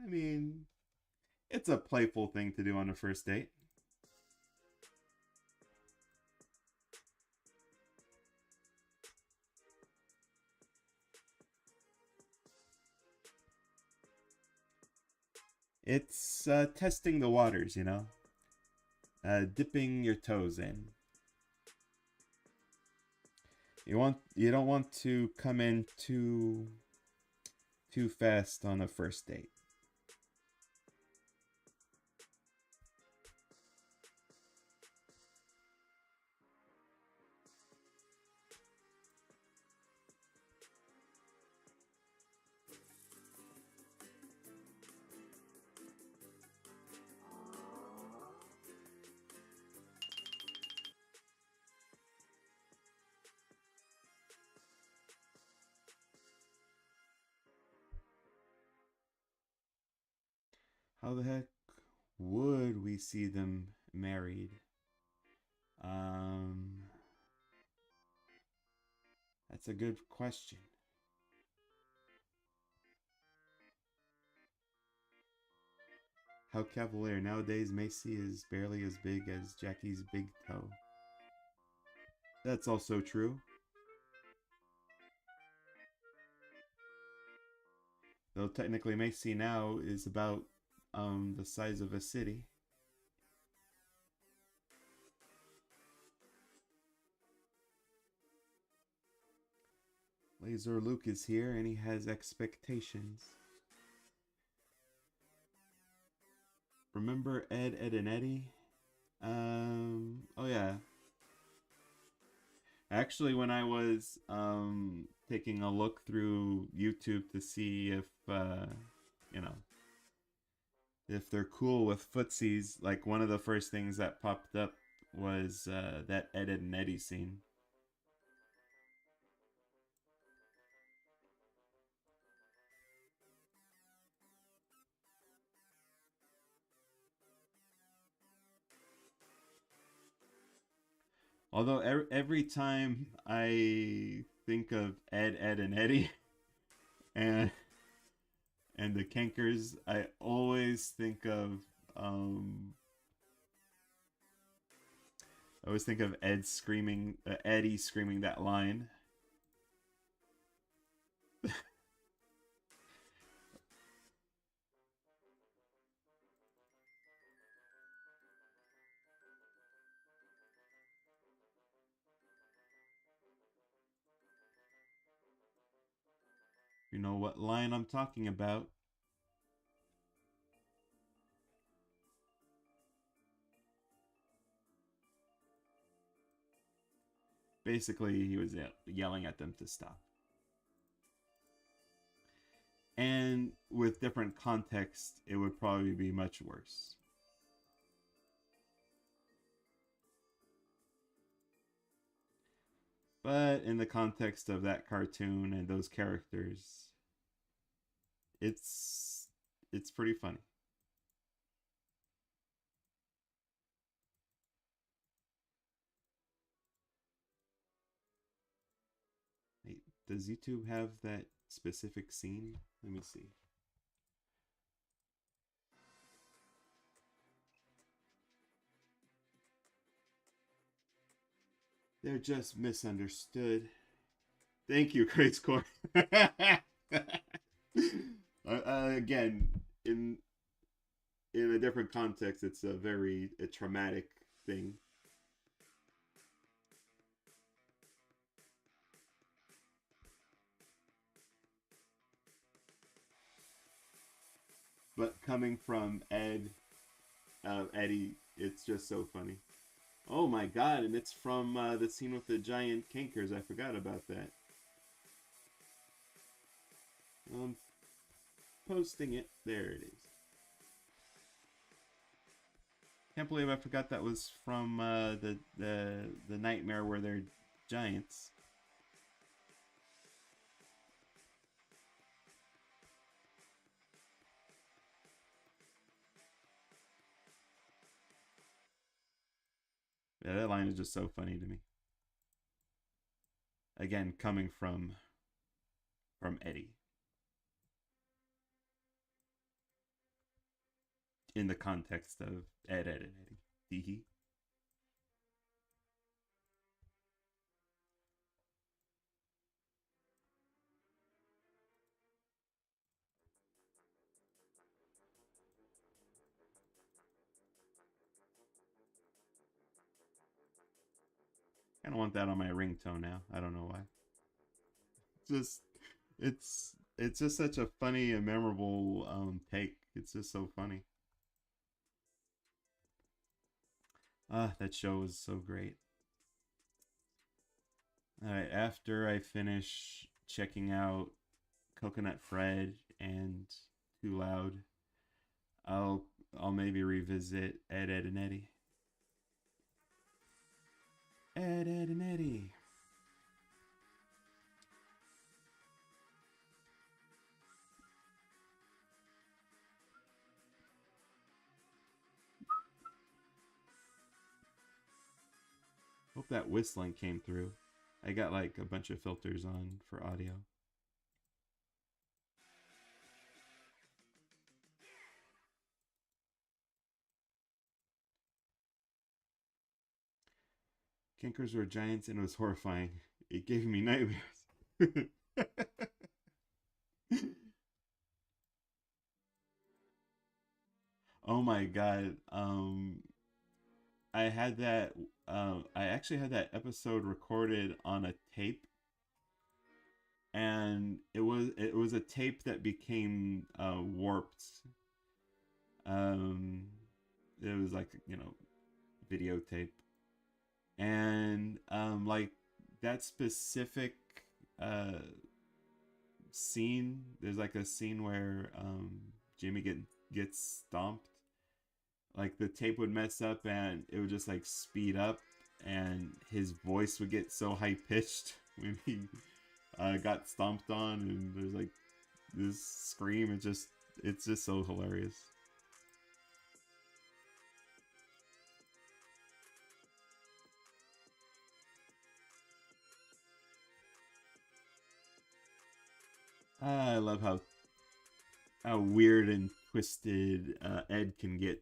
mean, it's a playful thing to do on a first date. It's testing the waters, you know, dipping your toes in. You don't want to come in too fast on a first date. How the heck would we see them married? Um, that's a good question. How cavalier. Nowadays, Macy is barely as big as Jackie's big toe. That's also true. Though technically Macy now is about the size of a city. Laser Luke is here and he has expectations. Remember Ed, Ed, and Eddy? Oh yeah. Actually, when I was taking a look through YouTube to see if you know, if they're cool with footsies, like one of the first things that popped up was that Ed, Ed, and Eddy scene. Although every time I think of Ed, Ed, and Eddy, and the Cankers, I always think of Ed screaming, Eddy screaming that line. you know what line I'm talking about. Basically, he was yelling at them to stop. And with different context, it would probably be much worse. But in the context of that cartoon and those characters, it's pretty funny. Wait, does YouTube have that specific scene? Let me see. They're just misunderstood. Thank you, Great Score. Again, in a different context, it's a traumatic thing. But coming from Eddy, it's just so funny. Oh my god, and it's from the scene with the giant cankers. I forgot about that. Posting it. There it is. Can't believe I forgot that was from the nightmare where they're giants. Yeah, that line is just so funny to me. Again, coming from Eddy. In the context of Ed, and Eddy. Teehee. I don't want that on my ringtone now. I don't know why. Just it's just such a funny and memorable take. It's just so funny. That show was so great. Alright, after I finish checking out Coconut Fred and Too Loud, I'll maybe revisit Ed, Ed, and Eddy. Ed, Ed, and Eddy. Hope that whistling came through. I got like a bunch of filters on for audio. Kinkers were giants and it was horrifying. It gave me nightmares. Oh my god. I had that I actually had that episode recorded on a tape, and it was a tape that became warped. Um it was like, videotape. And like that specific uh scene, there's like a scene where Jimmy gets stomped. Like the tape would mess up and it would just like speed up, and his voice would get so high pitched when he got stomped on, and there's like this scream. It's just so hilarious. I love how weird and twisted Ed can get.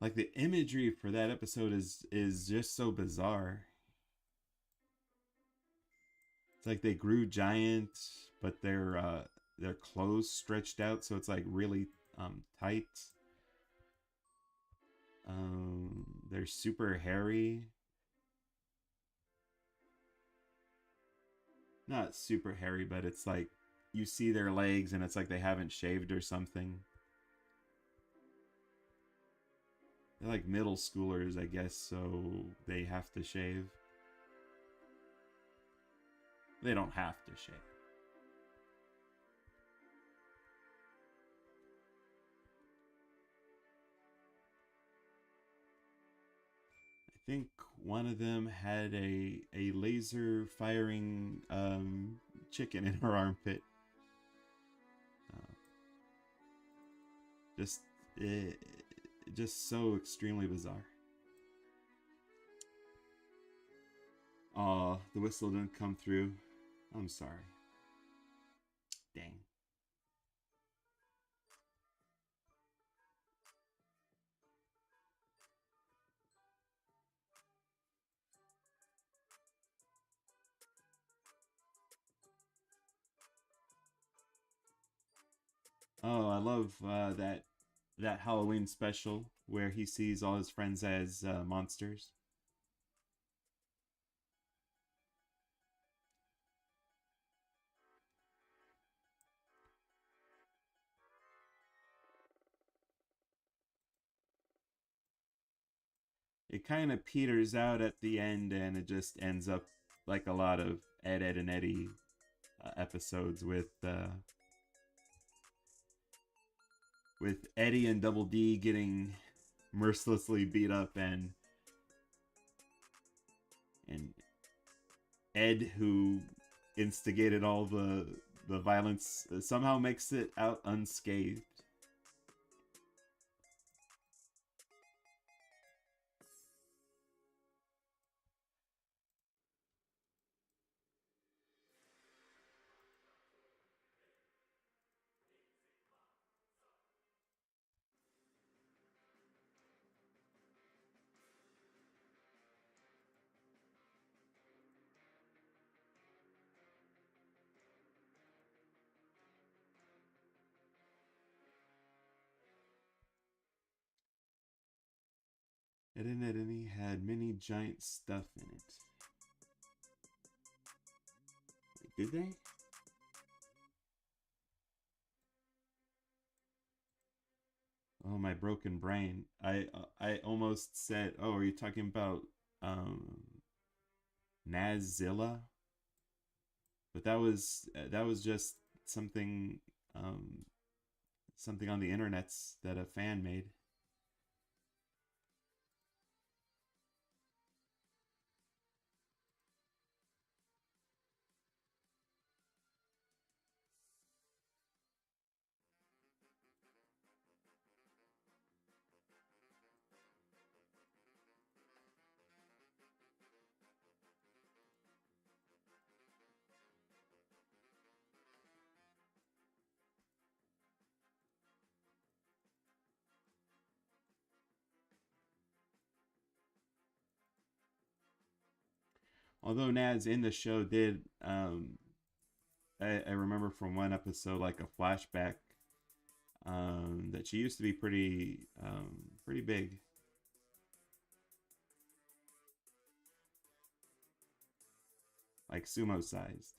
Like the imagery for that episode is just so bizarre. It's like they grew giant, but their clothes stretched out, so it's like really tight. They're super hairy. Not super hairy, but it's like you see their legs and it's like they haven't shaved or something. They're like middle schoolers, I guess, so they have to shave. They don't have to shave. I think one of them had a laser firing chicken in her armpit. Uh, just just so extremely bizarre. Aw, the whistle didn't come through. I'm sorry. Dang. Oh, I love that Halloween special where he sees all his friends as monsters. It kind of peters out at the end, and it just ends up like a lot of Ed, and Eddy episodes with Eddy and Double D getting mercilessly beat up, and Ed, who instigated all the violence, somehow makes it out unscathed. Ed and Eddy had many giant stuff in it. Did they? Oh, my broken brain. I almost said, "Oh, are you talking about Nazilla?" But that was just something um something on the internets that a fan made. Although Nads in the show did I remember from one episode like a flashback that she used to be pretty big. Like sumo sized.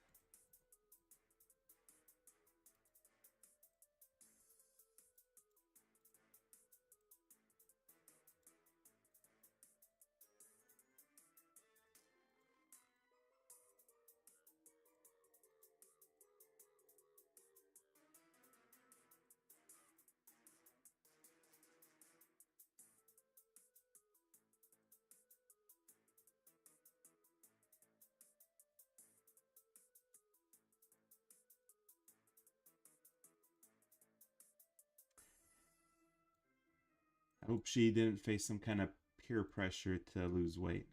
I hope she didn't face some kind of peer pressure to lose weight.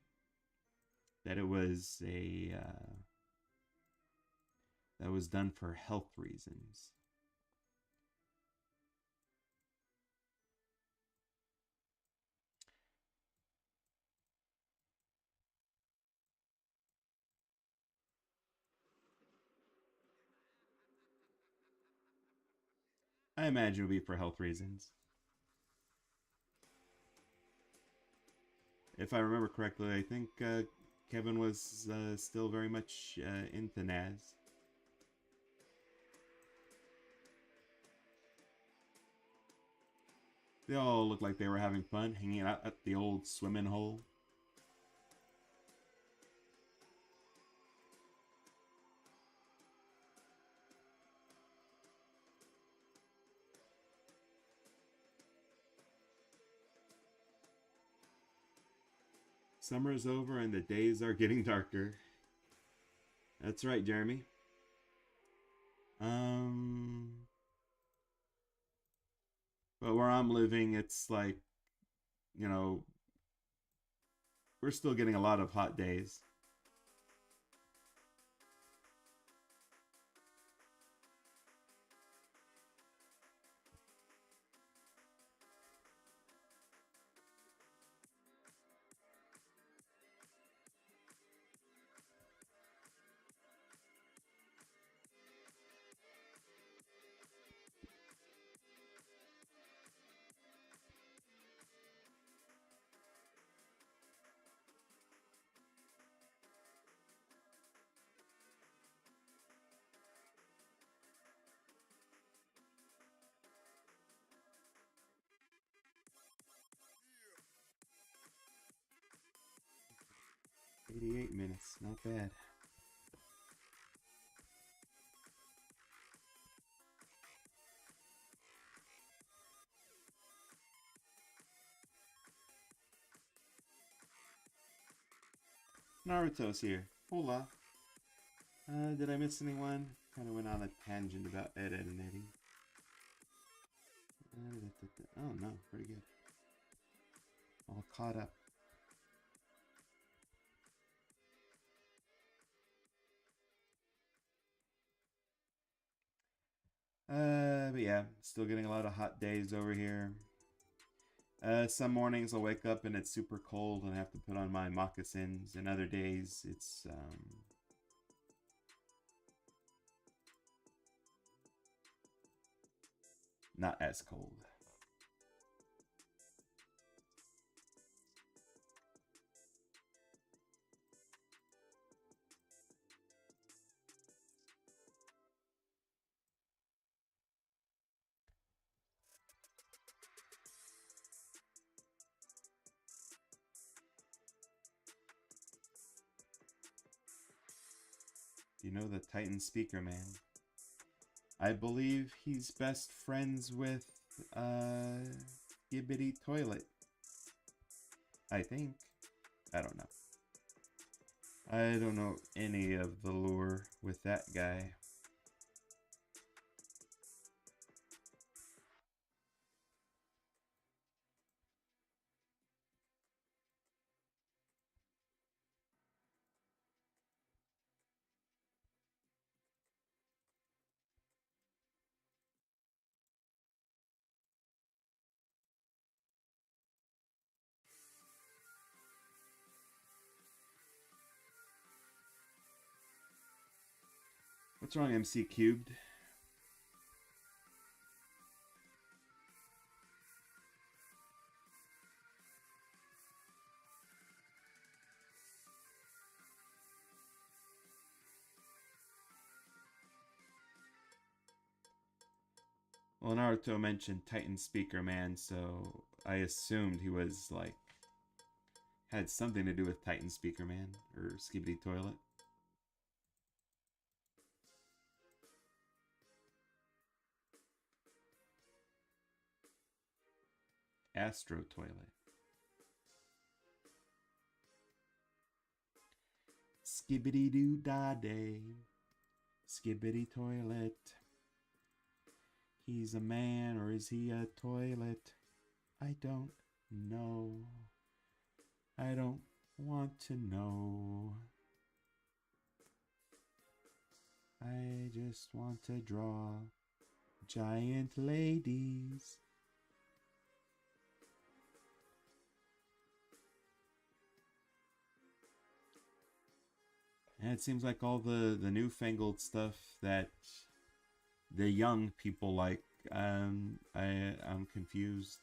That it was a that was done for health reasons. I imagine it would be for health reasons. If I remember correctly, I think Kevin was still very much into Naz. They all looked like they were having fun, hanging out at the old swimming hole. Summer is over and the days are getting darker. That's right, Jeremy. But where I'm living, it's like, you know, we're still getting a lot of hot days. Yeah. 88 minutes, not bad. Naruto's here. Hola. Did I miss anyone? Kind of went on a tangent about Ed, Ed, and Eddy. Oh no, pretty good. All caught up. But yeah, still getting a lot of hot days over here. Some mornings I'll wake up and it's super cold and I have to put on my moccasins, and other days it's not as cold. You know the Titan Speaker Man? I believe he's best friends with Skibidi Toilet. I think. I don't know. I don't know any of the lore with that guy. What's wrong, MC Cubed? Well, Naruto mentioned Titan Speaker Man, so I assumed he was like had something to do with Titan Speaker Man or Skibidi Toilet. Astro Toilet. Skibidi doo da day. Skibidi Toilet. He's a man or is he a toilet? I don't know. I don't want to know. I just want to draw giant ladies. And it seems like all the newfangled stuff that the young people like I'm confused.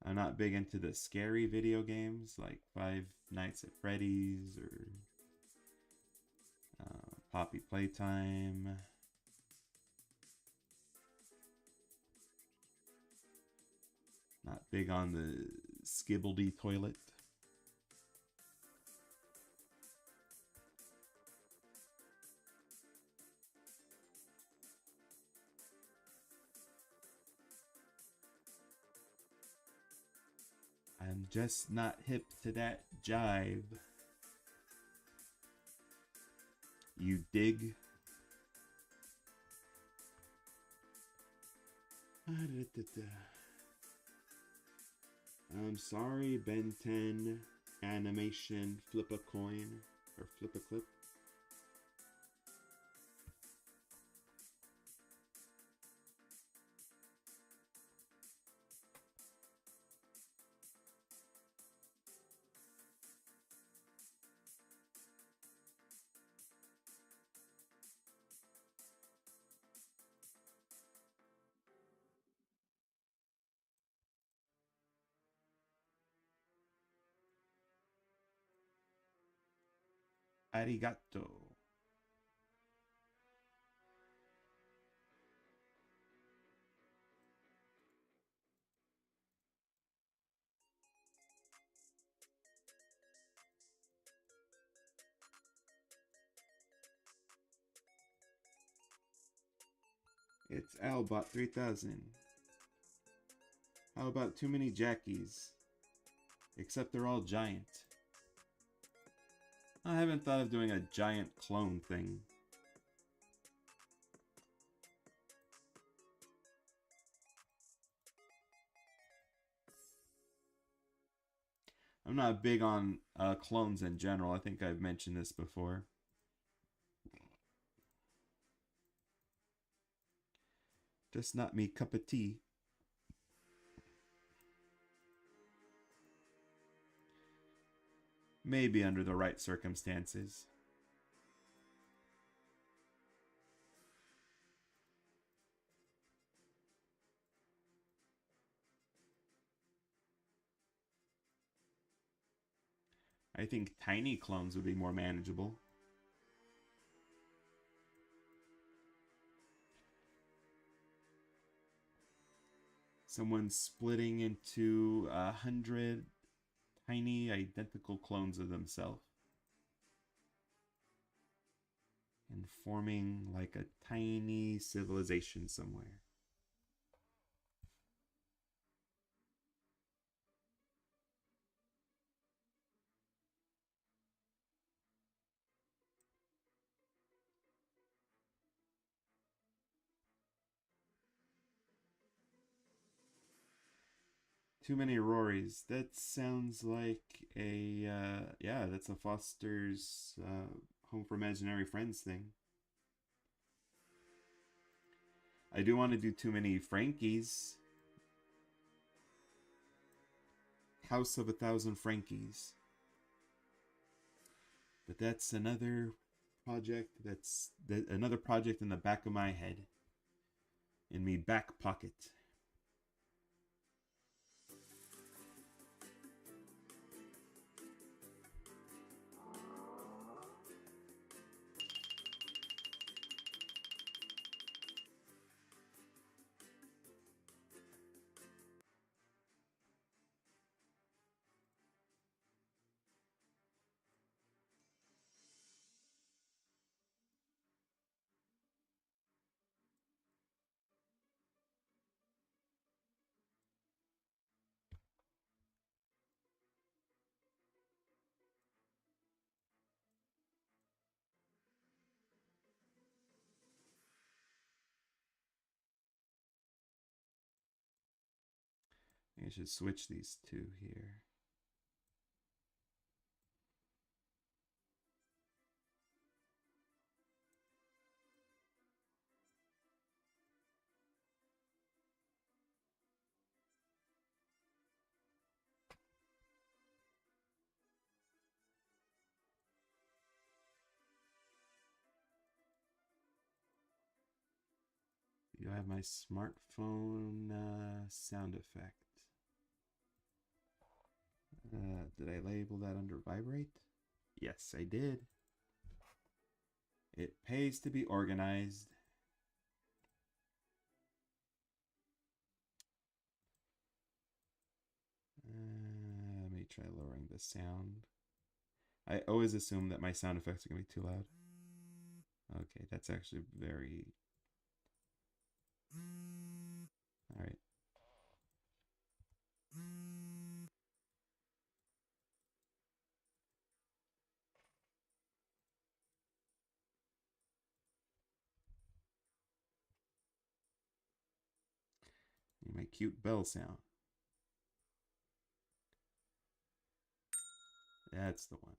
I'm not big into the scary video games like Five Nights at Freddy's or Poppy Playtime. Not big on the Skibidi Toilet. I'm just not hip to that jive. You dig? I'm sorry, Ben 10 animation flip a coin or flip a clip. Arigato. It's Albot 3000. How about too many Jackies? Except they're all giant. I haven't thought of doing a giant clone thing. I'm not big on clones in general. I think I've mentioned this before. Just not me cup of tea. Maybe under the right circumstances. I think tiny clones would be more manageable. Someone splitting into 100 tiny identical clones of themselves and forming like a tiny civilization somewhere. Too many Rorys. That sounds like a yeah, that's a Foster's Home for Imaginary Friends thing. I do want to do too many Frankies. House of 1,000 Frankies. But that's another project. That's another project in the back of my head, in me back pocket. I should switch these two here. Do I have my smartphone sound effect? Did I label that under vibrate? Yes, I did. It pays to be organized. Let me try lowering the sound. I always assume that my sound effects are going to be too loud. Okay, that's actually very... All right. My cute bell sound. That's the one.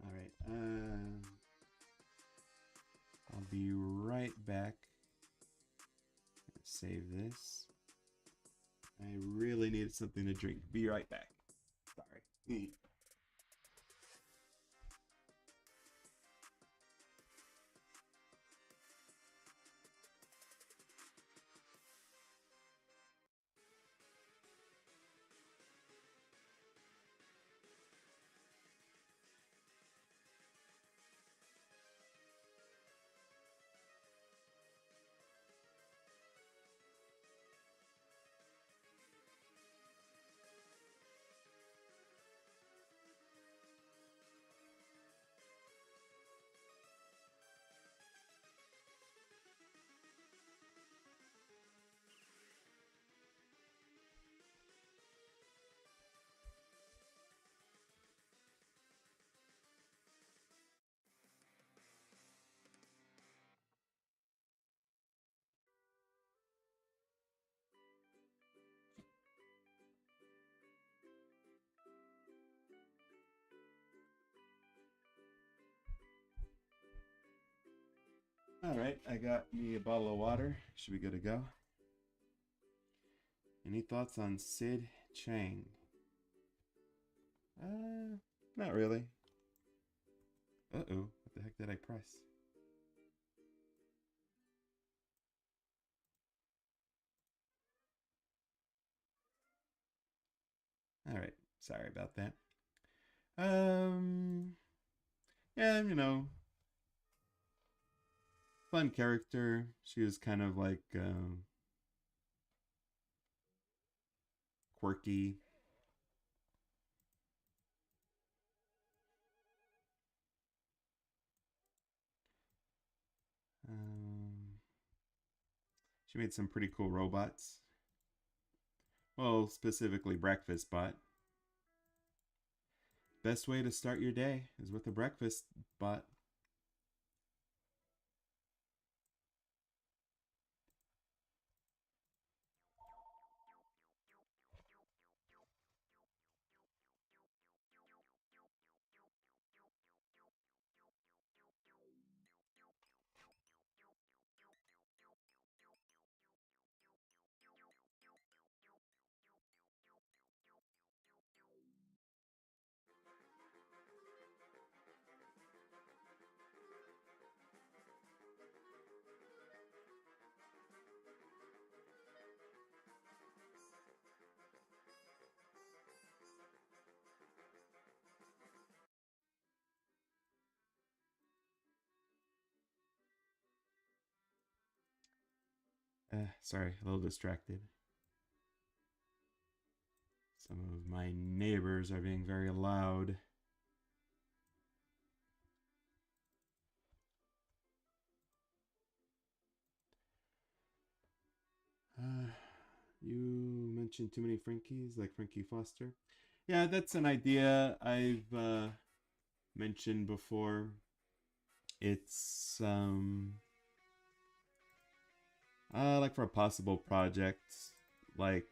All right. I'll be right back. Save this. I really needed something to drink. Be right back. Sorry. All right, I got me a bottle of water. Should be good to go. Any thoughts on Sid Chang? Not really. Uh-oh, what the heck did I press? All right, sorry about that. Yeah, you know, fun character. She was kind of like quirky. Um, she made some pretty cool robots. Well, specifically breakfast bot. Best way to start your day is with a breakfast bot. Sorry, a little distracted. Some of my neighbors are being very loud. You mentioned too many Frankies, like Frankie Foster. Yeah, that's an idea I've mentioned before. It's like for a possible project, like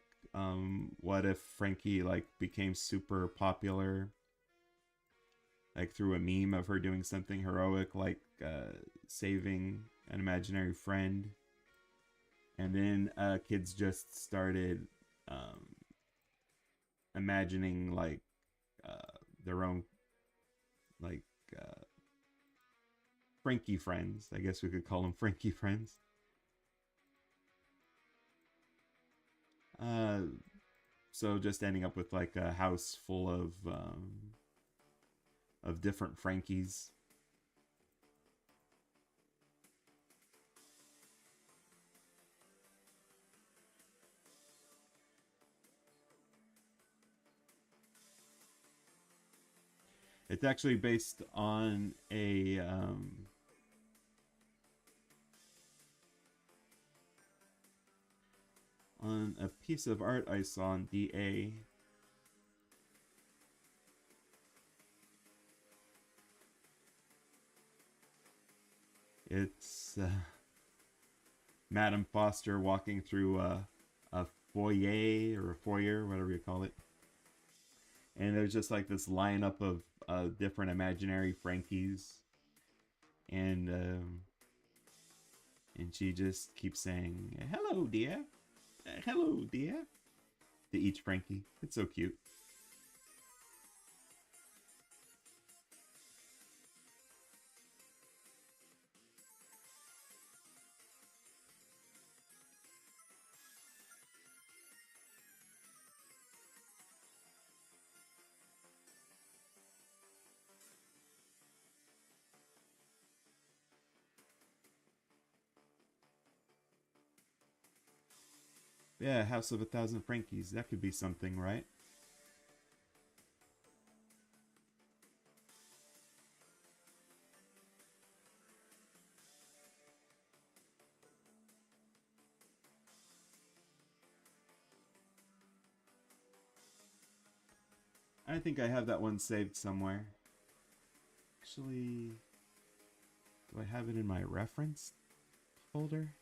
what if Frankie like became super popular, like through a meme of her doing something heroic, like saving an imaginary friend, and then kids just started um, imagining like their own like uh, Frankie friends. I guess we could call them Frankie friends. Uh, so just ending up with like a house full of different Frankies. It's actually based on a piece of art I saw on DA. It's Madame Foster walking through a foyer or a foyer, whatever you call it, and there's just like this lineup of different imaginary Frankies, and and she just keeps saying "Hello, dear, hello, dear" to each Frankie. It's so cute. Yeah, House of a Thousand Frankies. That could be something, right? I think I have that one saved somewhere. Actually, do I have it in my reference folder?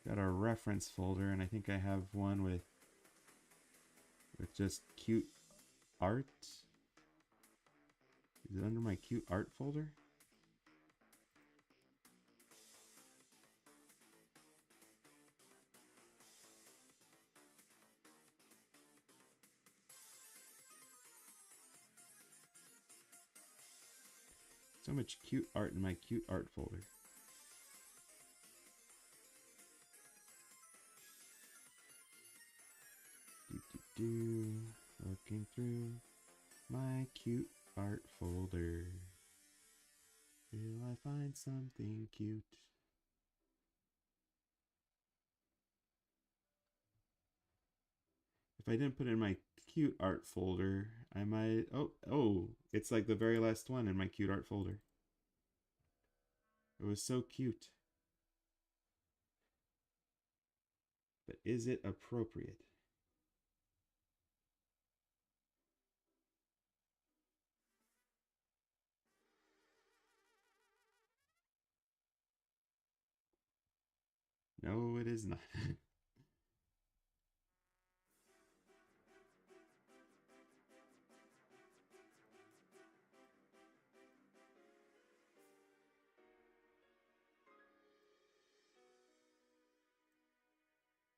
Got a reference folder, and I think I have one with just cute art. Is it under my cute art folder? So much cute art in my cute art folder. Looking through my cute art folder. Will I find something cute? If I didn't put it in my cute art folder, I might. Oh, it's like the very last one in my cute art folder. It was so cute. But is it appropriate? No, it is not.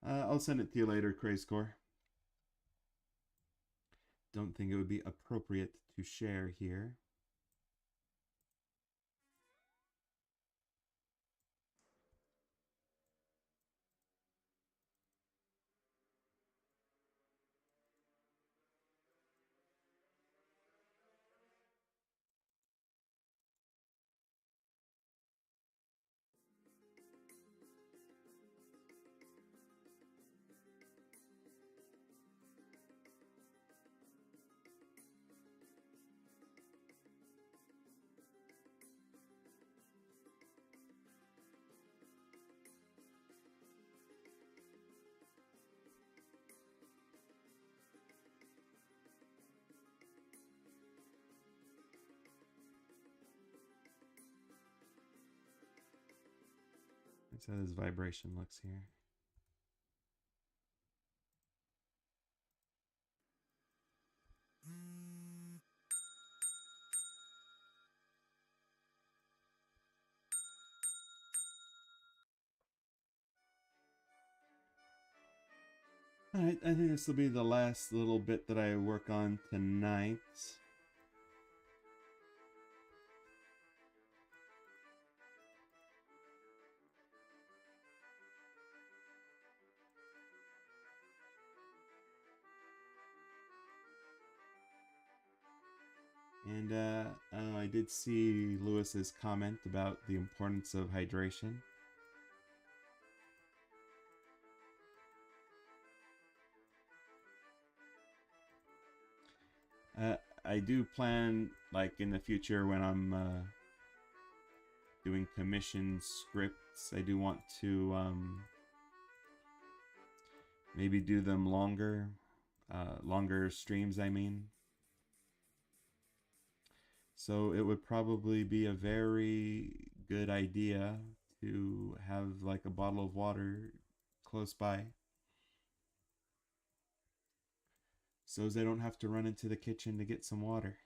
I'll send it to you later, Crazecore. Don't think it would be appropriate to share here. That's how this vibration looks here. Alright, I think this will be the last little bit that I work on tonight. And I did see Lewis's comment about the importance of hydration. I do plan, like in the future when I'm doing commission scripts, I do want to maybe do them longer streams, I mean. So it would probably be a very good idea to have like a bottle of water close by, so as I don't have to run into the kitchen to get some water.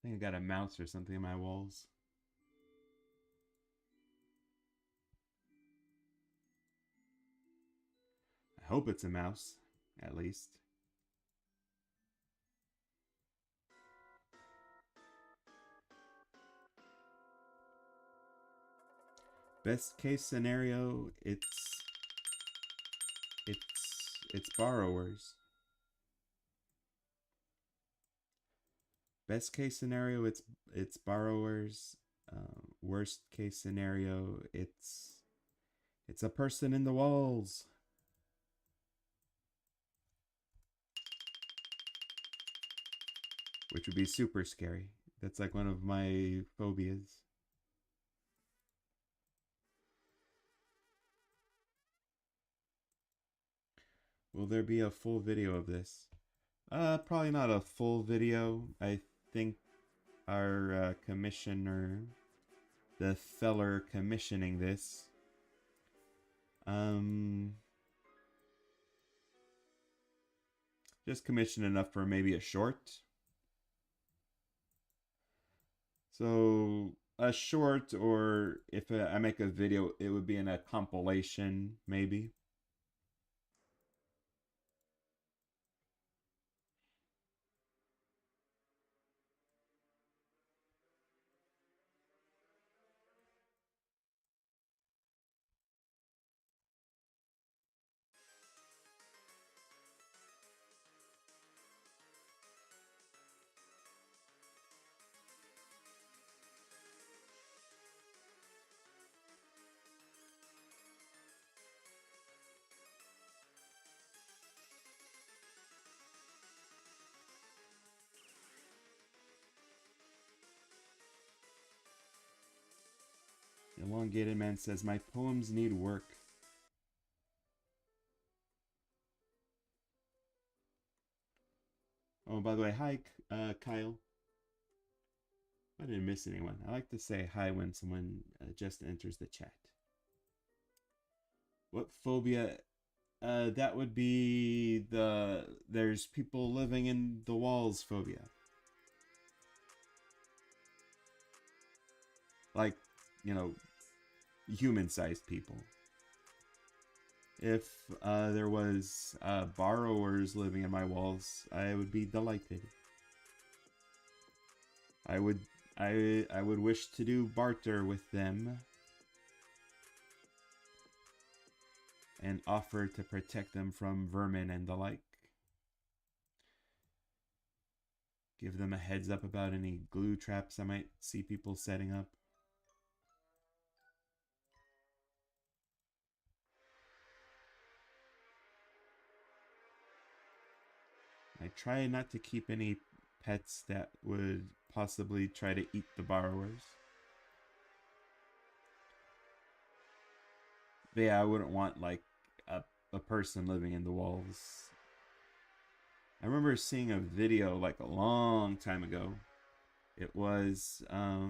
I think I got a mouse or something in my walls. I hope it's a mouse, at least. Best case scenario, it's borrowers. Best case scenario, it's borrowers. Worst case scenario, it's a person in the walls. Which would be super scary. That's like one of my phobias. Will there be a full video of this? Probably not a full video. I think our commissioner, the feller commissioning this, just commissioned enough for maybe a short. So a short, or if I make a video, it would be in a compilation, maybe. Elongated Man says, my poems need work. Oh, by the way, hi, Kyle. I didn't miss anyone. I like to say hi when someone just enters the chat. What phobia? That would be there's people living in the walls phobia. Like, you know, human-sized people. If there was borrowers living in my walls, I would be delighted. I would wish to do barter with them and offer to protect them from vermin and the like. Give them a heads up about any glue traps I might see people setting up. I try not to keep any pets that would possibly try to eat the borrowers. But yeah, I wouldn't want like a person living in the walls. I remember seeing a video like a long time ago. It was, I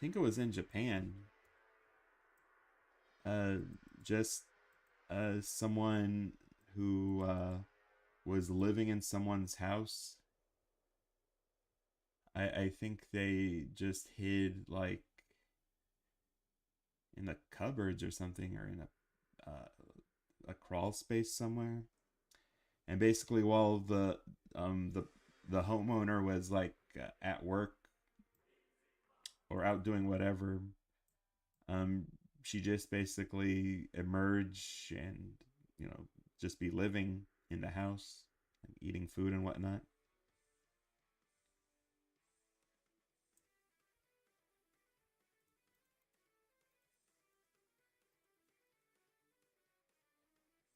think it was in Japan. Just someone who was living in someone's house. I think they just hid like in the cupboards or something, or in a crawl space somewhere. And basically, while the homeowner was like at work or out doing whatever, um, she just basically emerge and just be living in the house and eating food and whatnot.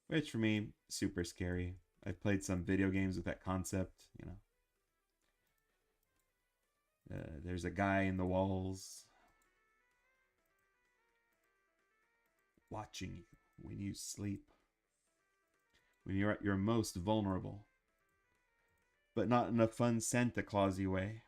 Which for me, super scary. I've played some video games with that concept. There's a guy in the walls watching you when you sleep, when you're at your most vulnerable, but not in a fun Santa Clausy way.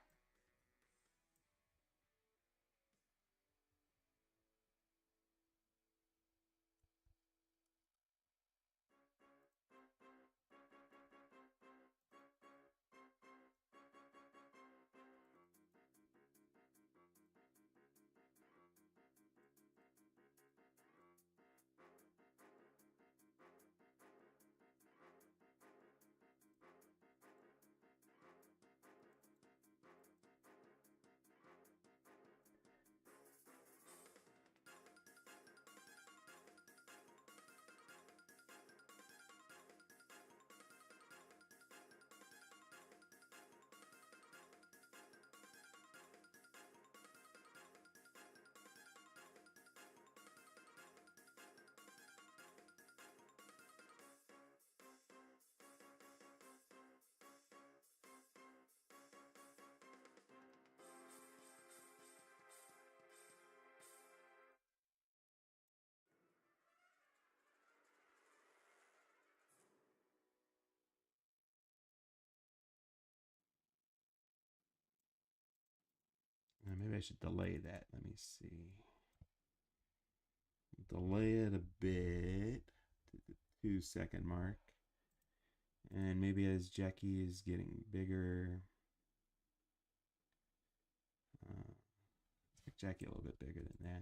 Maybe I should delay that. Let me see. Delay it a bit to the 2-second mark. And maybe as Jackie is getting bigger, make Jackie a little bit bigger than that.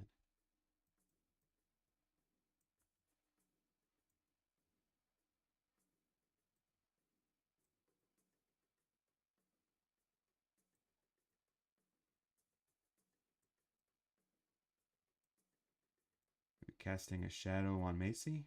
Casting a shadow on Macy.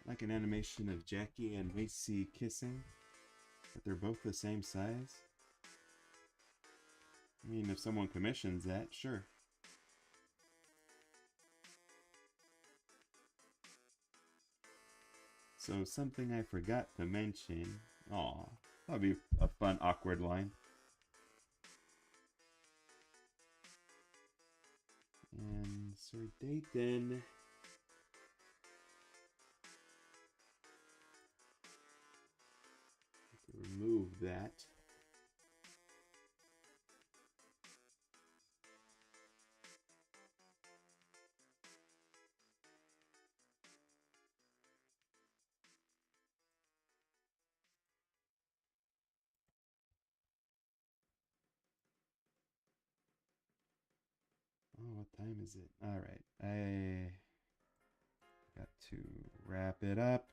Like an animation of Jackie and Macy kissing, but they're both the same size. I mean, if someone commissions that, sure. So something I forgot to mention. Aw, that'd be a fun, awkward line. And Sir Dayton. Remove that. Oh, what time is it? All right, I got to wrap it up.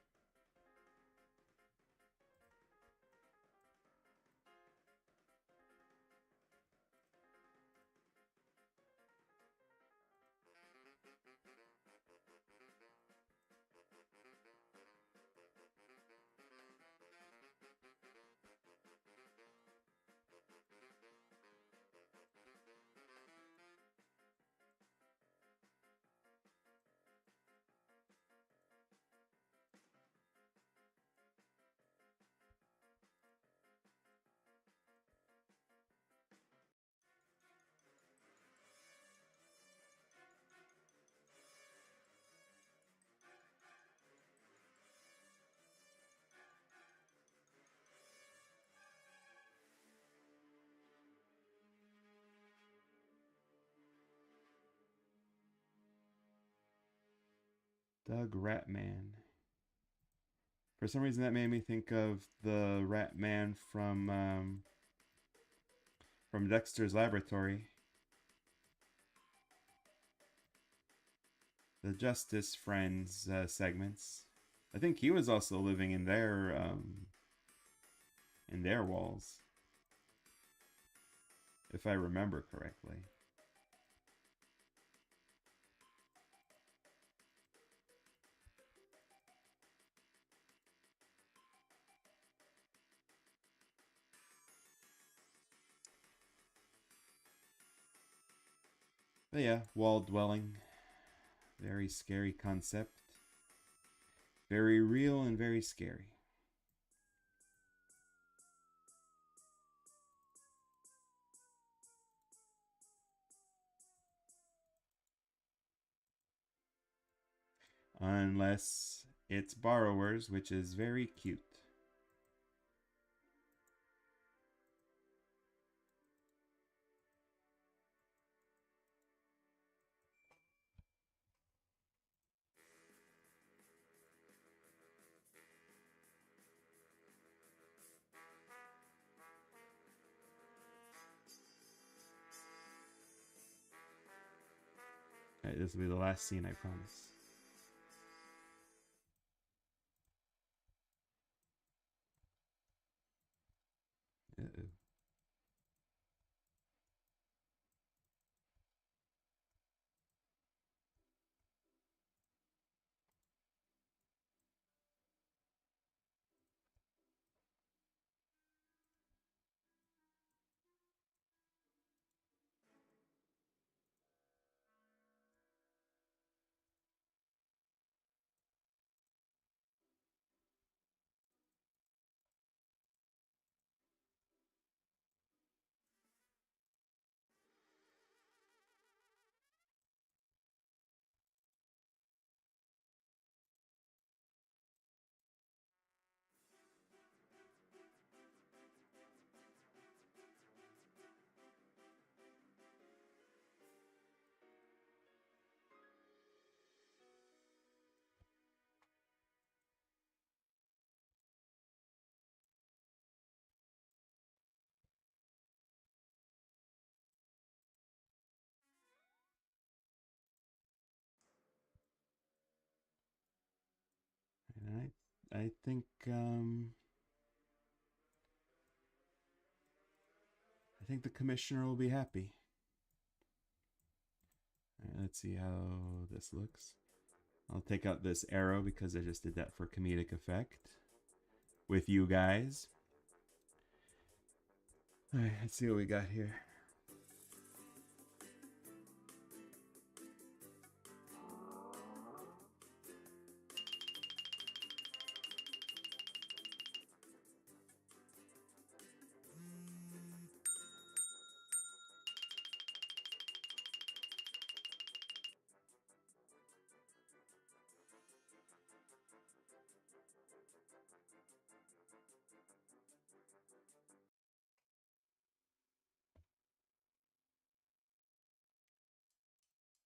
Doug Ratman. For some reason, that made me think of the Ratman from Dexter's Laboratory. The Justice Friends segments. I think he was also living in their walls, if I remember correctly. But yeah, wall dwelling. Very scary concept. Very real and very scary. Unless it's borrowers, which is very cute. Alright, this will be the last scene, I promise. Uh-oh. And I think I think the commissioner will be happy. All right, let's see how this looks. I'll take out this arrow because I just did that for comedic effect with you guys. Alright, let's see what we got here.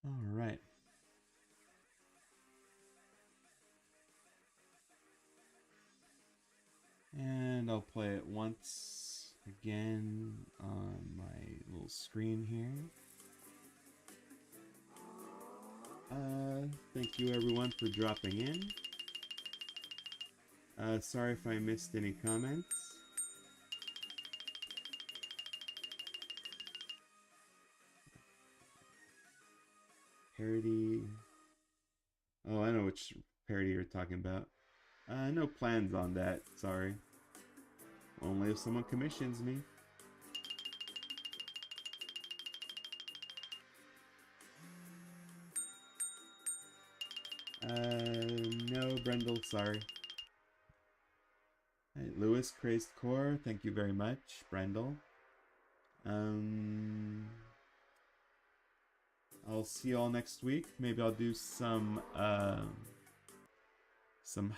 All right. And I'll play it once again on my little screen here. Thank you everyone for dropping in. Sorry if I missed any comments. Parody. Oh, I know which parody you're talking about. No plans on that, sorry. Only if someone commissions me. No, Brendel, sorry. Right, Lewis, Crazed Core, thank you very much, Brendel. I'll see you all next week. Maybe I'll do some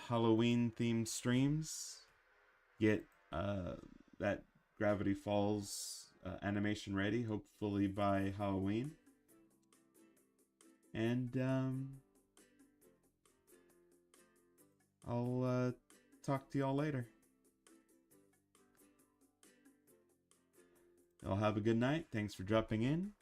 Halloween themed streams. Get that Gravity Falls animation ready, hopefully by Halloween. And I'll talk to y'all later. Y'all have a good night. Thanks for dropping in.